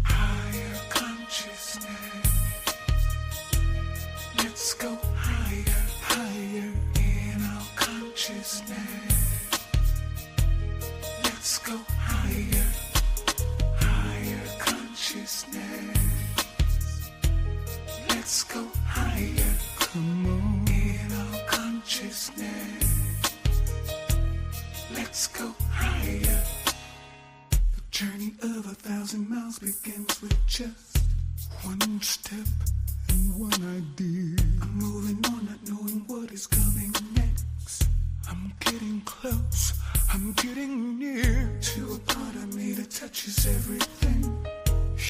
Higher consciousness. Let's go higher, higher in our consciousness. Let's go higher, higher consciousness. Let's go higher, come on, in our consciousness. Let's go higher. The journey of 1,000 miles begins with just one step and one idea. I'm moving on, not knowing what is coming next. I'm getting close, I'm getting near to a part of me that touches everything.